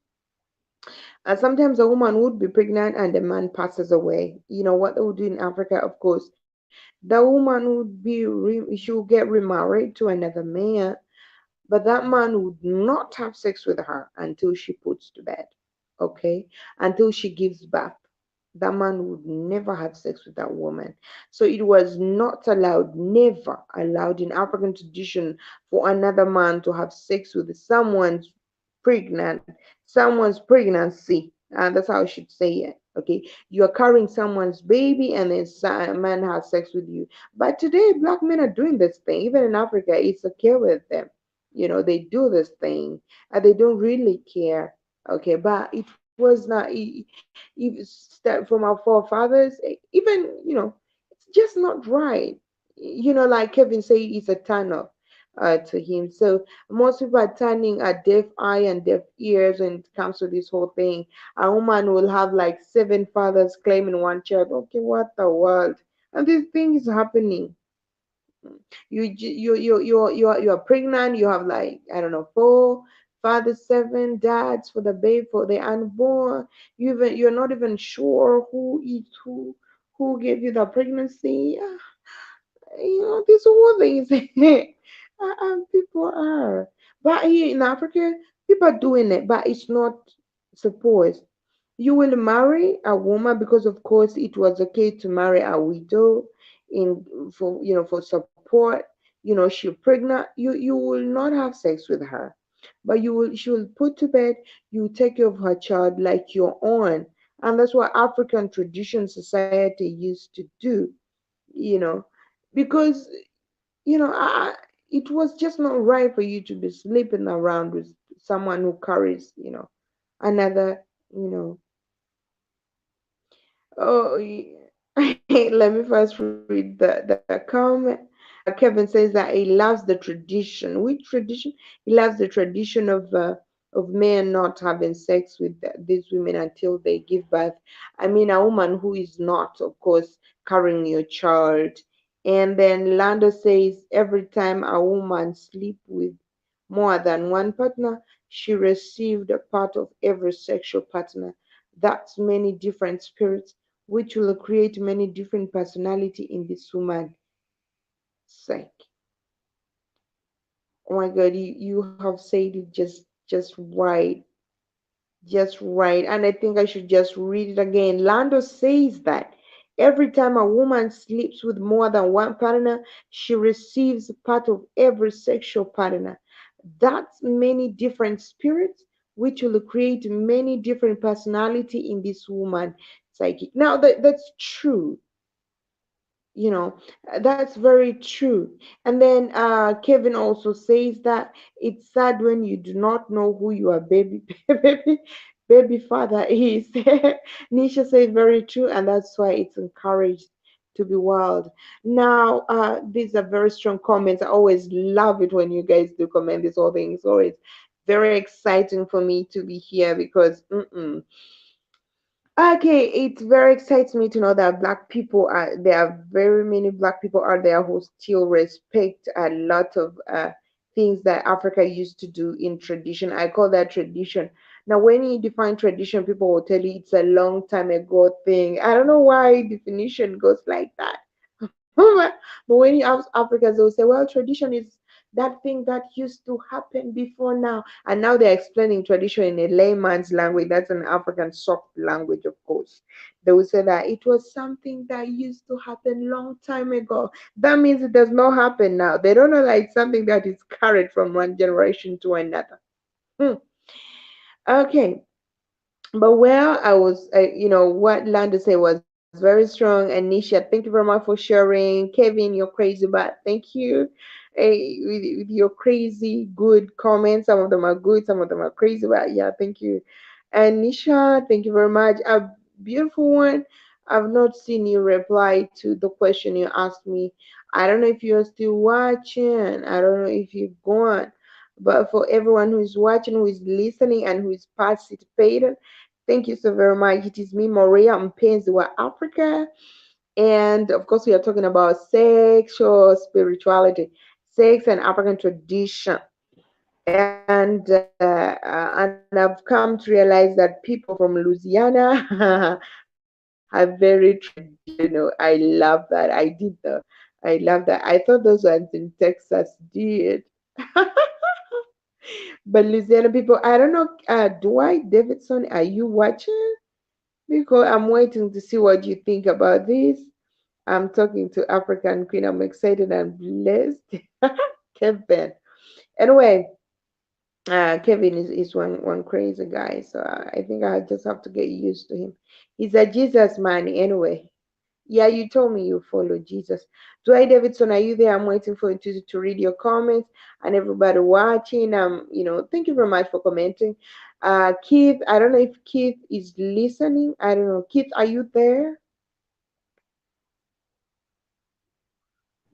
sometimes a woman would be pregnant and the man passes away. You know what they would do in Africa, of course. The woman would she would get remarried to another man, but that man would not have sex with her until she puts to bed. Okay, until she gives birth. That man would never have sex with that woman. So it was not allowed, never allowed in African tradition for another man to have sex with pregnant, someone's pregnancy. And that's how I should say it. Okay, you're carrying someone's baby and then a man has sex with you. But today, black men are doing this thing. Even in Africa, it's okay with them. They do this thing and they don't really care. Okay, but it was not even from our forefathers. Even it's just not right. Like Kevin said, it's a turn off to him. So most people are turning a deaf eye and deaf ears when it comes to this whole thing. A woman will have like seven fathers claiming one child. Okay, what the world? And this thing is happening. You're pregnant. You have like, I don't know, four fathers, seven dads for the baby, for the unborn. You're not even sure who is who gave you the pregnancy. These whole things. People are, but here in Africa, people are doing it, but it's not supposed. You will marry a woman because, of course, it was okay to marry a widow in for support. She's pregnant. You will not have sex with her, but she will put to bed. You take care of her child like your own, and that's what African tradition society used to do. You know, because it was just not right for you to be sleeping around with someone who carries another you know Oh, let me first read the comment. Kevin says that he loves the tradition. Which tradition? He loves the tradition of men not having sex with these women until they give birth. I mean, a woman who is not, of course, carrying your child. And then Lando says every time a woman sleep with more than one partner, she received a part of every sexual partner. That's many different spirits which will create many different personality in this woman psyche. Oh my god, you have said it just right, just right. And I think I should just read it again. Lando says that every time a woman sleeps with more than one partner, she receives part of every sexual partner. That's many different spirits which will create many different personality in this woman psychic. Now that's true, you know. That's very true. And then Kevin also says that it's sad when you do not know who your baby baby father is. Nisha says very true, and that's why it's encouraged to be wild. Now these are very strong comments. I always love it when you guys do comment this whole thing. It's always very exciting for me to be here because okay, it very excites me to know that black people are there are very many black people out there who still respect a lot of things that Africa used to do in tradition. I call that tradition. Now, when you define tradition, people will tell you it's a long time ago thing. I don't know why definition goes like that. But when you ask Africans, they'll say, well, tradition is that thing that used to happen before now. And now they're explaining tradition in a layman's language. That's an African soft language, of course. They will say that it was something that used to happen long time ago. That means it does not happen now. They don't know that it's something that is carried from one generation to another. Hmm. Okay. But well, I was, what Lando said was very strong. Anisha, thank you very much for sharing. Kevin, you're crazy, but thank you. With your crazy good comments. Some of them are good, some of them are crazy, but yeah, thank you. And Nisha, thank you very much. A beautiful one. I've not seen you reply to the question you asked me. I don't know if you're still watching. I don't know if you've gone. But for everyone who is watching, who is listening, and who is participating, thank you so very much. It is me, Maria Mpenzi wa Africa. And of course, we are talking about sexual spirituality, sex and African tradition. And I've come to realize that people from Louisiana are very traditional. I love that. I love that. I thought those ones in Texas did. But Louisiana people, I don't know, Dwight Davidson, are you watching? Because I'm waiting to see what you think about this. I'm talking to African Queen. I'm excited and blessed. Kevin. Anyway, Kevin is one crazy guy, so I think I just have to get used to him. He's a Jesus man anyway. Yeah, you told me you follow Jesus. Dwight Davidson, are you there? I'm waiting for you to read your comments and everybody watching. Thank you very much for commenting. Keith, I don't know if Keith is listening. I don't know. Keith, are you there?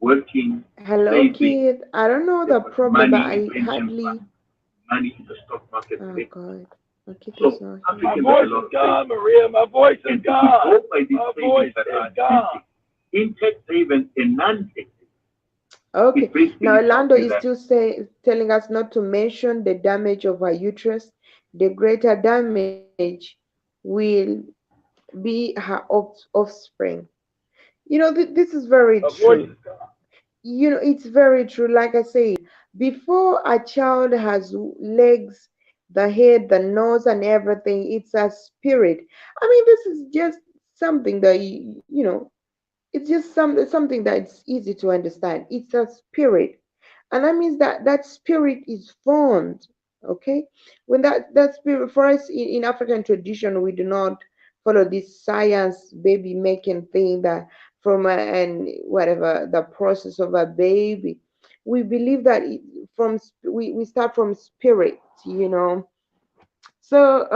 Working, Hello, saving, Keith. I don't know there the was problem, but money in I pension hardly. fund, money in the stock market Oh today. God, my Keith is So not My here. Africans have voice a lot is of gone, savings. Maria. My voice is And if we gone. go by these My savings voice that is are gone. existing in tax havens and non-tax, it Okay, now basically tells Orlando you is that still telling us not to mention the damage of her uterus. The greater damage will be her offspring. This is very My voice true. is gone. It's very true. Like I said, before a child has legs, the head, the nose, and everything, it's a spirit. I mean, this is just something that it's just something that's easy to understand. It's a spirit, and that means that spirit is formed. Okay, when that spirit for us in African tradition, we do not follow this science baby making thing that and whatever the process of a baby. We believe that we start from spirit. So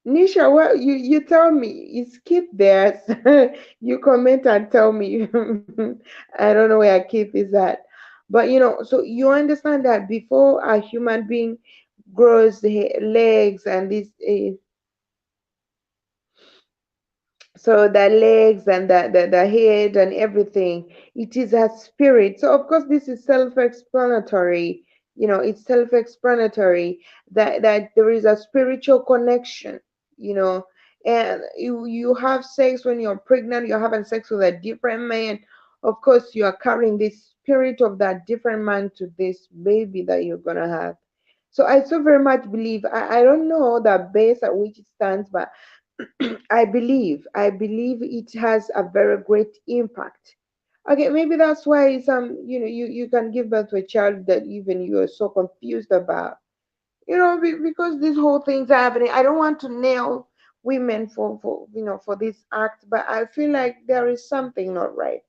Nisha, well, you tell me, you skip there. You comment and tell me. I don't know where Keith is at. But so you understand that before a human being grows the legs and this, so the legs and the head and everything, it is a spirit. So of course this is self-explanatory. It's self-explanatory that there is a spiritual connection, you know and you have sex when you're pregnant, you're having sex with a different man. Of course you are carrying this spirit of that different man to this baby that you're gonna have. So I so very much believe, I don't know the base at which it stands, but I believe it has a very great impact. Okay, maybe that's why you can give birth to a child that even you are so confused about. because this whole thing's happening. I don't want to nail women for this act, but I feel like there is something not right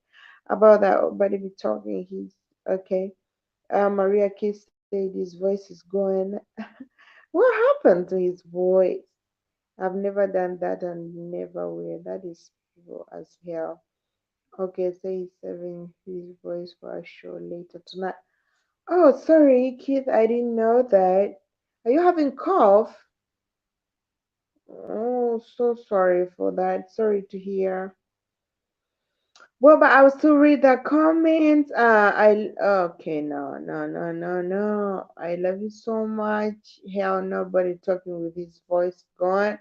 about that. But if you're talking, he's okay. Maria Keys said his voice is going. What happened to his voice? I've never done that and never will. That is evil as hell. Okay, so he's saving his voice for a show later tonight. Oh, sorry, Keith, I didn't know that. Are you having cough? Oh, so sorry for that. Sorry to hear. Well, but I will still read the comments. I okay, no, no, no, no, no. I love you so much. Hell, nobody talking with his voice gone.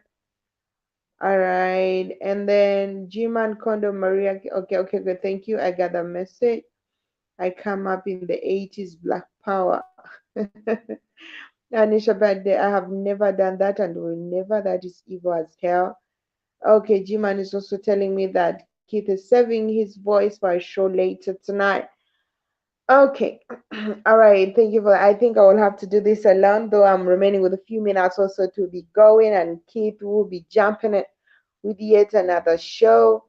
All right, and then G-Man Kondo Maria. Okay, okay, good. Thank you. I got the message. I come up in the 80s, Black Power. Anisha birthday. I have never done that and will never. That is evil as hell. Okay, G-Man is also telling me that Keith is saving his voice for a show later tonight. Okay. All right. Thank you for that. I think I will have to do this alone, though I'm remaining with a few minutes also to be going, and Keith will be jumping it with yet another show.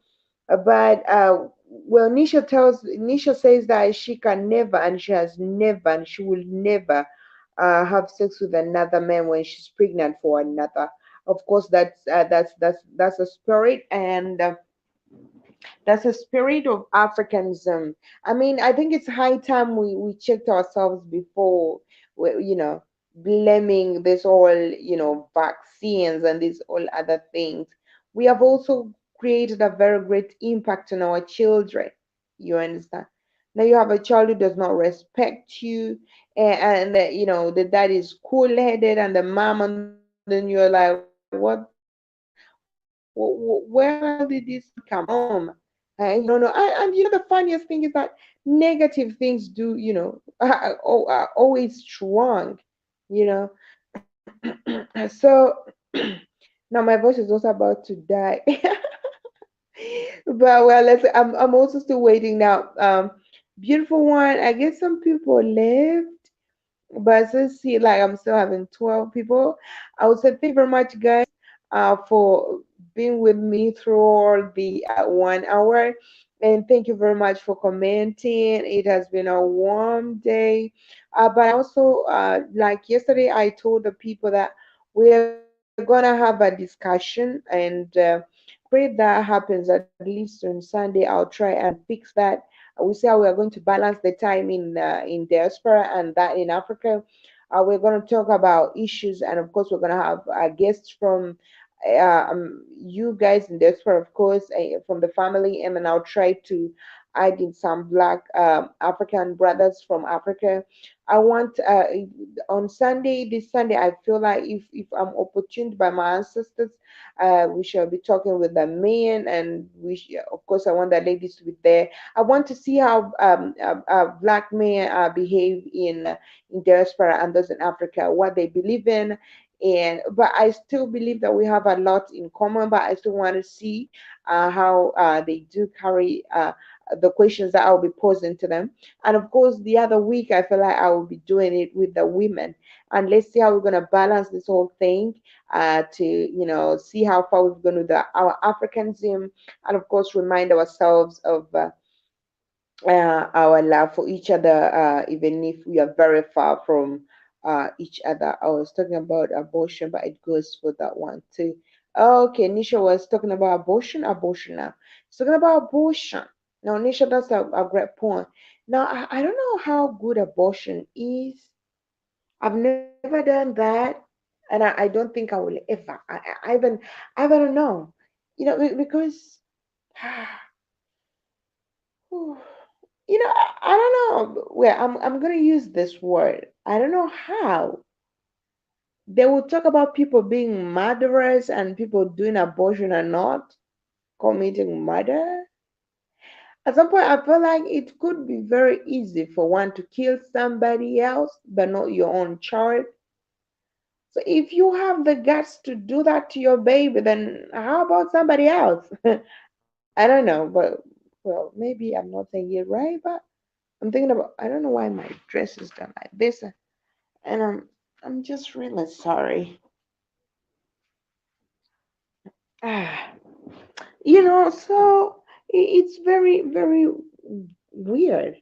But well, Nisha says that she can never, and she has never, and she will never have sex with another man when she's pregnant for another. Of course, that's a spirit, and that's a spirit of Africanism. I mean, I think it's high time we checked ourselves before, blaming this all, vaccines and these all other things. We have also created a very great impact on our children. You understand? Now you have a child who does not respect you, and the dad is cool-headed, and the mom, and then you're like, where the hell did this come from? No. And the funniest thing is that negative things do, are always strong, you know. So now my voice is also about to die. But well, I'm also still waiting now. Beautiful one. I guess some people left, but since see, like I'm still having 12 people, I would say thank you very much, guys, for being with me through all the 1 hour. And thank you very much for commenting. It has been a warm day. But also, like yesterday, I told the people that we are going to have a discussion, and pray that happens at least on Sunday. I'll try and fix that. We say how we are going to balance the time in diaspora and that in Africa. We're going to talk about issues, and of course, we're going to have guests from you guys in diaspora, of course, from the family, and then I'll try to add in some Black African brothers from Africa. I want on Sunday, this Sunday, I feel like if I'm opportuned by my ancestors, we shall be talking with the men, and of course, I want the ladies to be there. I want to see how Black men behave in diaspora and those in Africa, what they believe in. And but I still believe that we have a lot in common, but I still want to see how they do carry the questions that I'll be posing to them. And of course, the other week, I feel like I will be doing it with the women. And let's see how we're going to balance this whole thing to, see how far we've gone with our Africanism. And of course, remind ourselves of our love for each other, even if we are very far from each other. I was talking about abortion, but it goes for that one too. Okay, Nisha was talking about abortion now. She's talking about abortion. Now, Nisha, that's a great point. Now, I don't know how good abortion is. I've never done that, and I don't think I will ever. I don't know, because I don't know. Well, I'm gonna use this word. I don't know how they will talk about people being murderers and people doing abortion and not committing murder. At some point, I feel like it could be very easy for one to kill somebody else, but not your own child. So if you have the guts to do that to your baby, then how about somebody else? I don't know, but well, maybe I'm not saying it right, but I'm thinking about, I don't know why my dress is done like this. And I'm just really sorry. Ah, so it's very, very weird.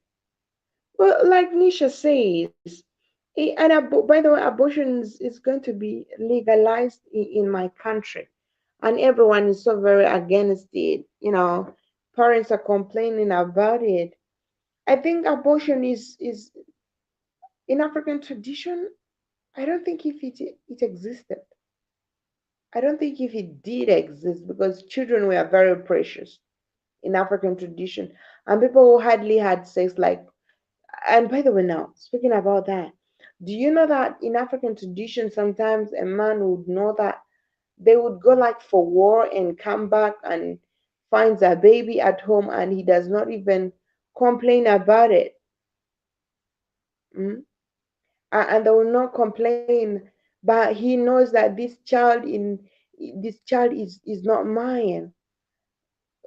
Well, like Nisha says, by the way, abortion is going to be legalized in my country, and everyone is so very against it. Parents are complaining about it. I think abortion is in African tradition. I don't think if it existed. I don't think if it did exist because children were very precious in African tradition, and people who hardly had sex like. And by the way, now speaking about that, do you know that in African tradition, sometimes a man would know that they would go like for war and come back and finds a baby at home and he does not even complain about it. Mm? And they will not complain, but he knows that this child is not mine.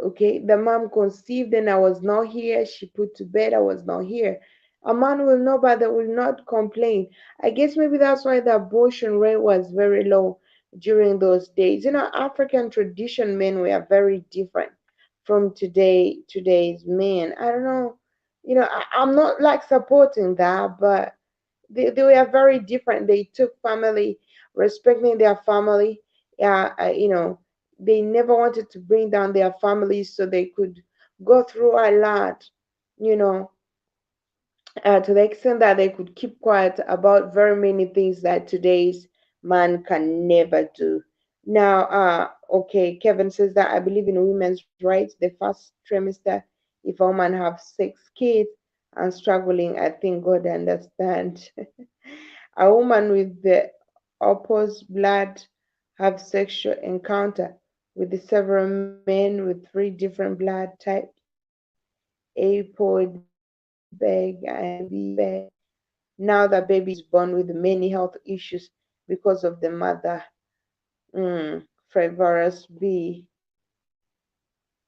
Okay, the mom conceived and I was not here. She put to bed, I was not here. A man will know, but they will not complain. I guess maybe that's why the abortion rate was very low during those days. African tradition men were very different from today's men. I don't know. I'm not like supporting that, but they were very different. They took family, respecting their family. Yeah, they never wanted to bring down their families so they could go through a lot, you know, to the extent that they could keep quiet about very many things that today's man can never do. Now, okay, Kevin says that I believe in women's rights. The first trimester, if a woman have 6 kids and struggling, I think God understand. A woman with the opposed blood have sexual encounter with the several men with 3 different blood types, A pod, beg, and B beg. Now the baby is born with many health issues because of the mother. Frivorous B.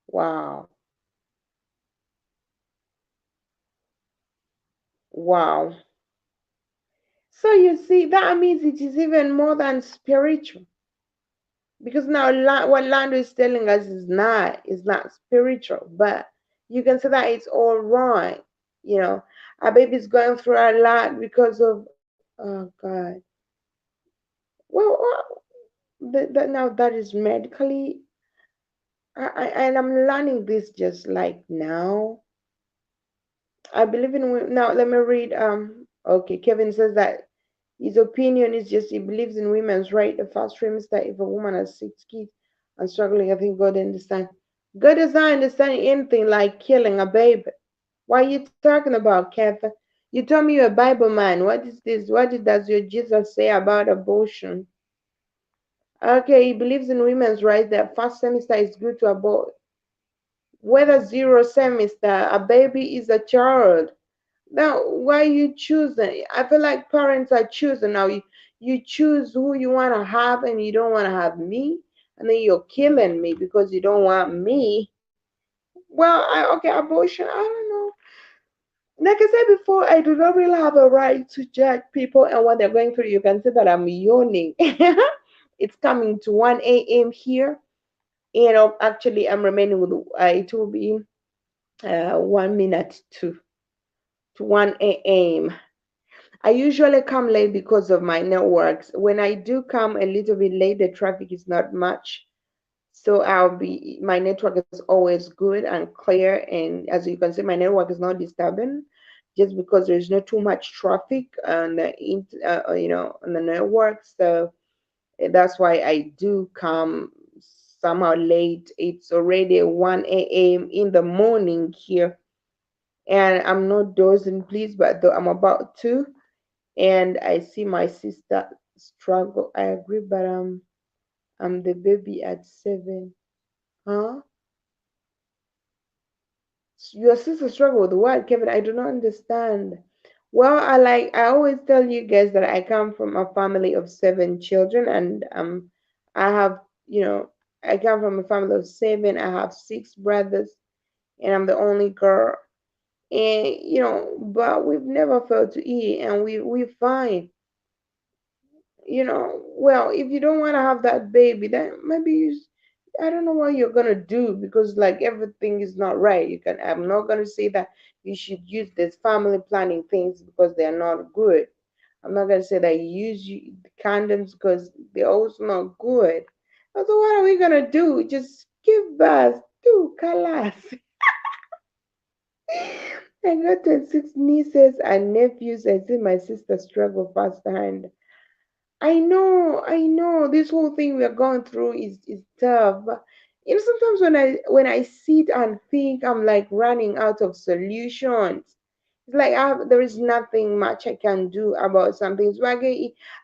Wow. Wow. So you see, that means it is even more than spiritual. Because now what Lando is telling us is not spiritual, but you can say that it's all wrong. You know, our baby's going through a lot because of, oh God. Well, now that is medically, and I'm learning this just like now. I believe in now. Let me read. Okay, Kevin says that his opinion is just he believes in women's right. The first trimester, if a woman has 6 kids and struggling, I think God understands. God does not understand anything like killing a baby. What are you talking about, Kevin? You told me you're a Bible man. What is this? Does your Jesus say about abortion? Okay, he believes in women's rights. That first semester is good to abort. Whether zero semester, a baby is a child. Now, why you choosing? I feel like parents are choosing now. You choose who you want to have, and you don't want to have me, and then you're killing me because you don't want me. Well, okay, abortion. I don't know. Like I said before, I do not really have a right to judge people and what they're going through. You can see that I'm yawning. It's coming to 1 a.m. here. Actually, I'm remaining with it will be 1 minute to 1 a.m. I usually come late because of my networks. When I do come a little bit late, the traffic is not much. So my network is always good and clear. And as you can see, my network is not disturbing just because there's not too much traffic on on the network. So that's why I do come somehow late. It's already 1 a.m. in the morning here. And I'm not dozing, please, but though I'm about to. And I see my sister struggle. I agree, but I'm the baby at 7. Huh? Your sister struggle with what, Kevin? I do not understand. Well, I always tell you guys that I come from a family of 7 children, and I have I come from a family of 7. I have 6 brothers, and I'm the only girl. And but we've never failed to eat, and we're fine. well, if you don't want to have that baby, then maybe I don't know what you're gonna do, because like everything is not right. I'm not gonna say that you should use this family planning things because they are not good. I'm not gonna say that you use condoms because they're also not good. So what are we gonna do? Just give birth to Kalas. I got 26 nieces and nephews. I see my sister struggle firsthand. I know. This whole thing we are going through is tough. Sometimes when I sit and think, I'm like running out of solutions. It's like there is nothing much I can do about something. So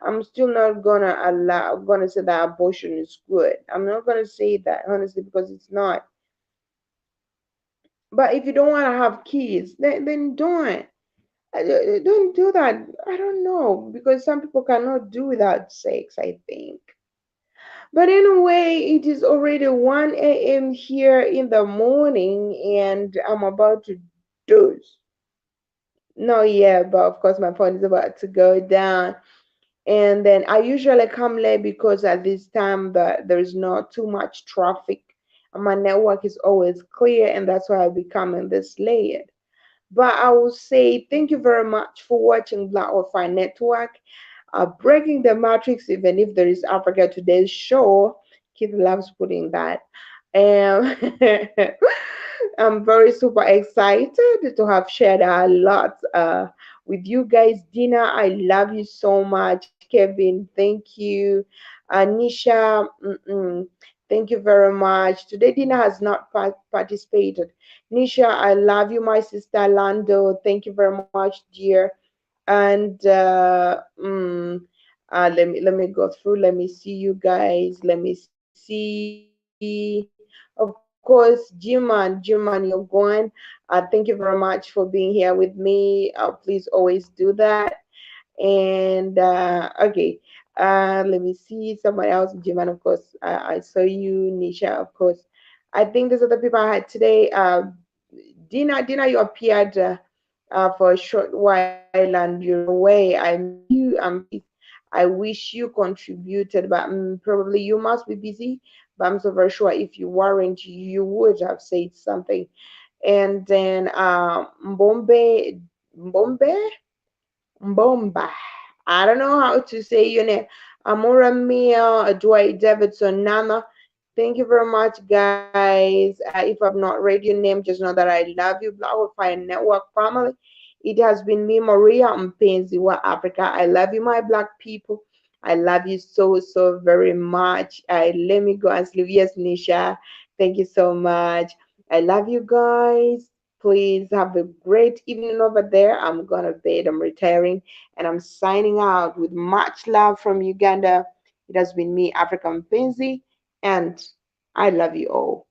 I'm still not gonna say that abortion is good. I'm not gonna say that honestly, because it's not. But if you don't want to have kids, then don't. Don't do that. I don't know, because some people cannot do without sex, I think. But anyway, it is already 1 a.m. here in the morning, and I'm about to doze. No, yeah, but of course my phone is about to go down. And then I usually come late because at this time there's not too much traffic, and my network is always clear, and that's why I'll be coming this late. But I will say thank you very much for watching Black Wi-Fi Network, breaking the matrix, even if there is Africa Today's show. Keith loves putting that. And I'm very super excited to have shared a lot with you guys. Dina, I love you so much. Kevin, thank you. Nisha, thank you very much. Today, Dina has not participated. Nisha, I love you, my sister Lando. Thank you very much, dear. And let me go through. Let me see you guys. Let me see. Of course, Jiman, you're going. Thank you very much for being here with me. Please always do that. And okay, let me see someone else. Jiman, of course. I saw you. Nisha, of course. I think these are the people I had today. Dina, you appeared for a short while and you're away. I miss you. I wish you contributed, but probably you must be busy. But I'm so very sure if you weren't, you would have said something. And then Mbomba. I don't know how to say your name. Amora Mia, Dwight Davidson, Nana. Thank you very much, guys. If I've not read your name, just know that I love you, Black Fire Network family. It has been me, Maria Mpenzi, wa Africa. I love you, my black people. I love you so, so very much. Let me go and sleep. Yes, Nisha. Thank you so much. I love you guys. Please have a great evening over there. I'm gonna bed. I'm retiring, and I'm signing out with much love from Uganda. It has been me, African Penzi, and I love you all.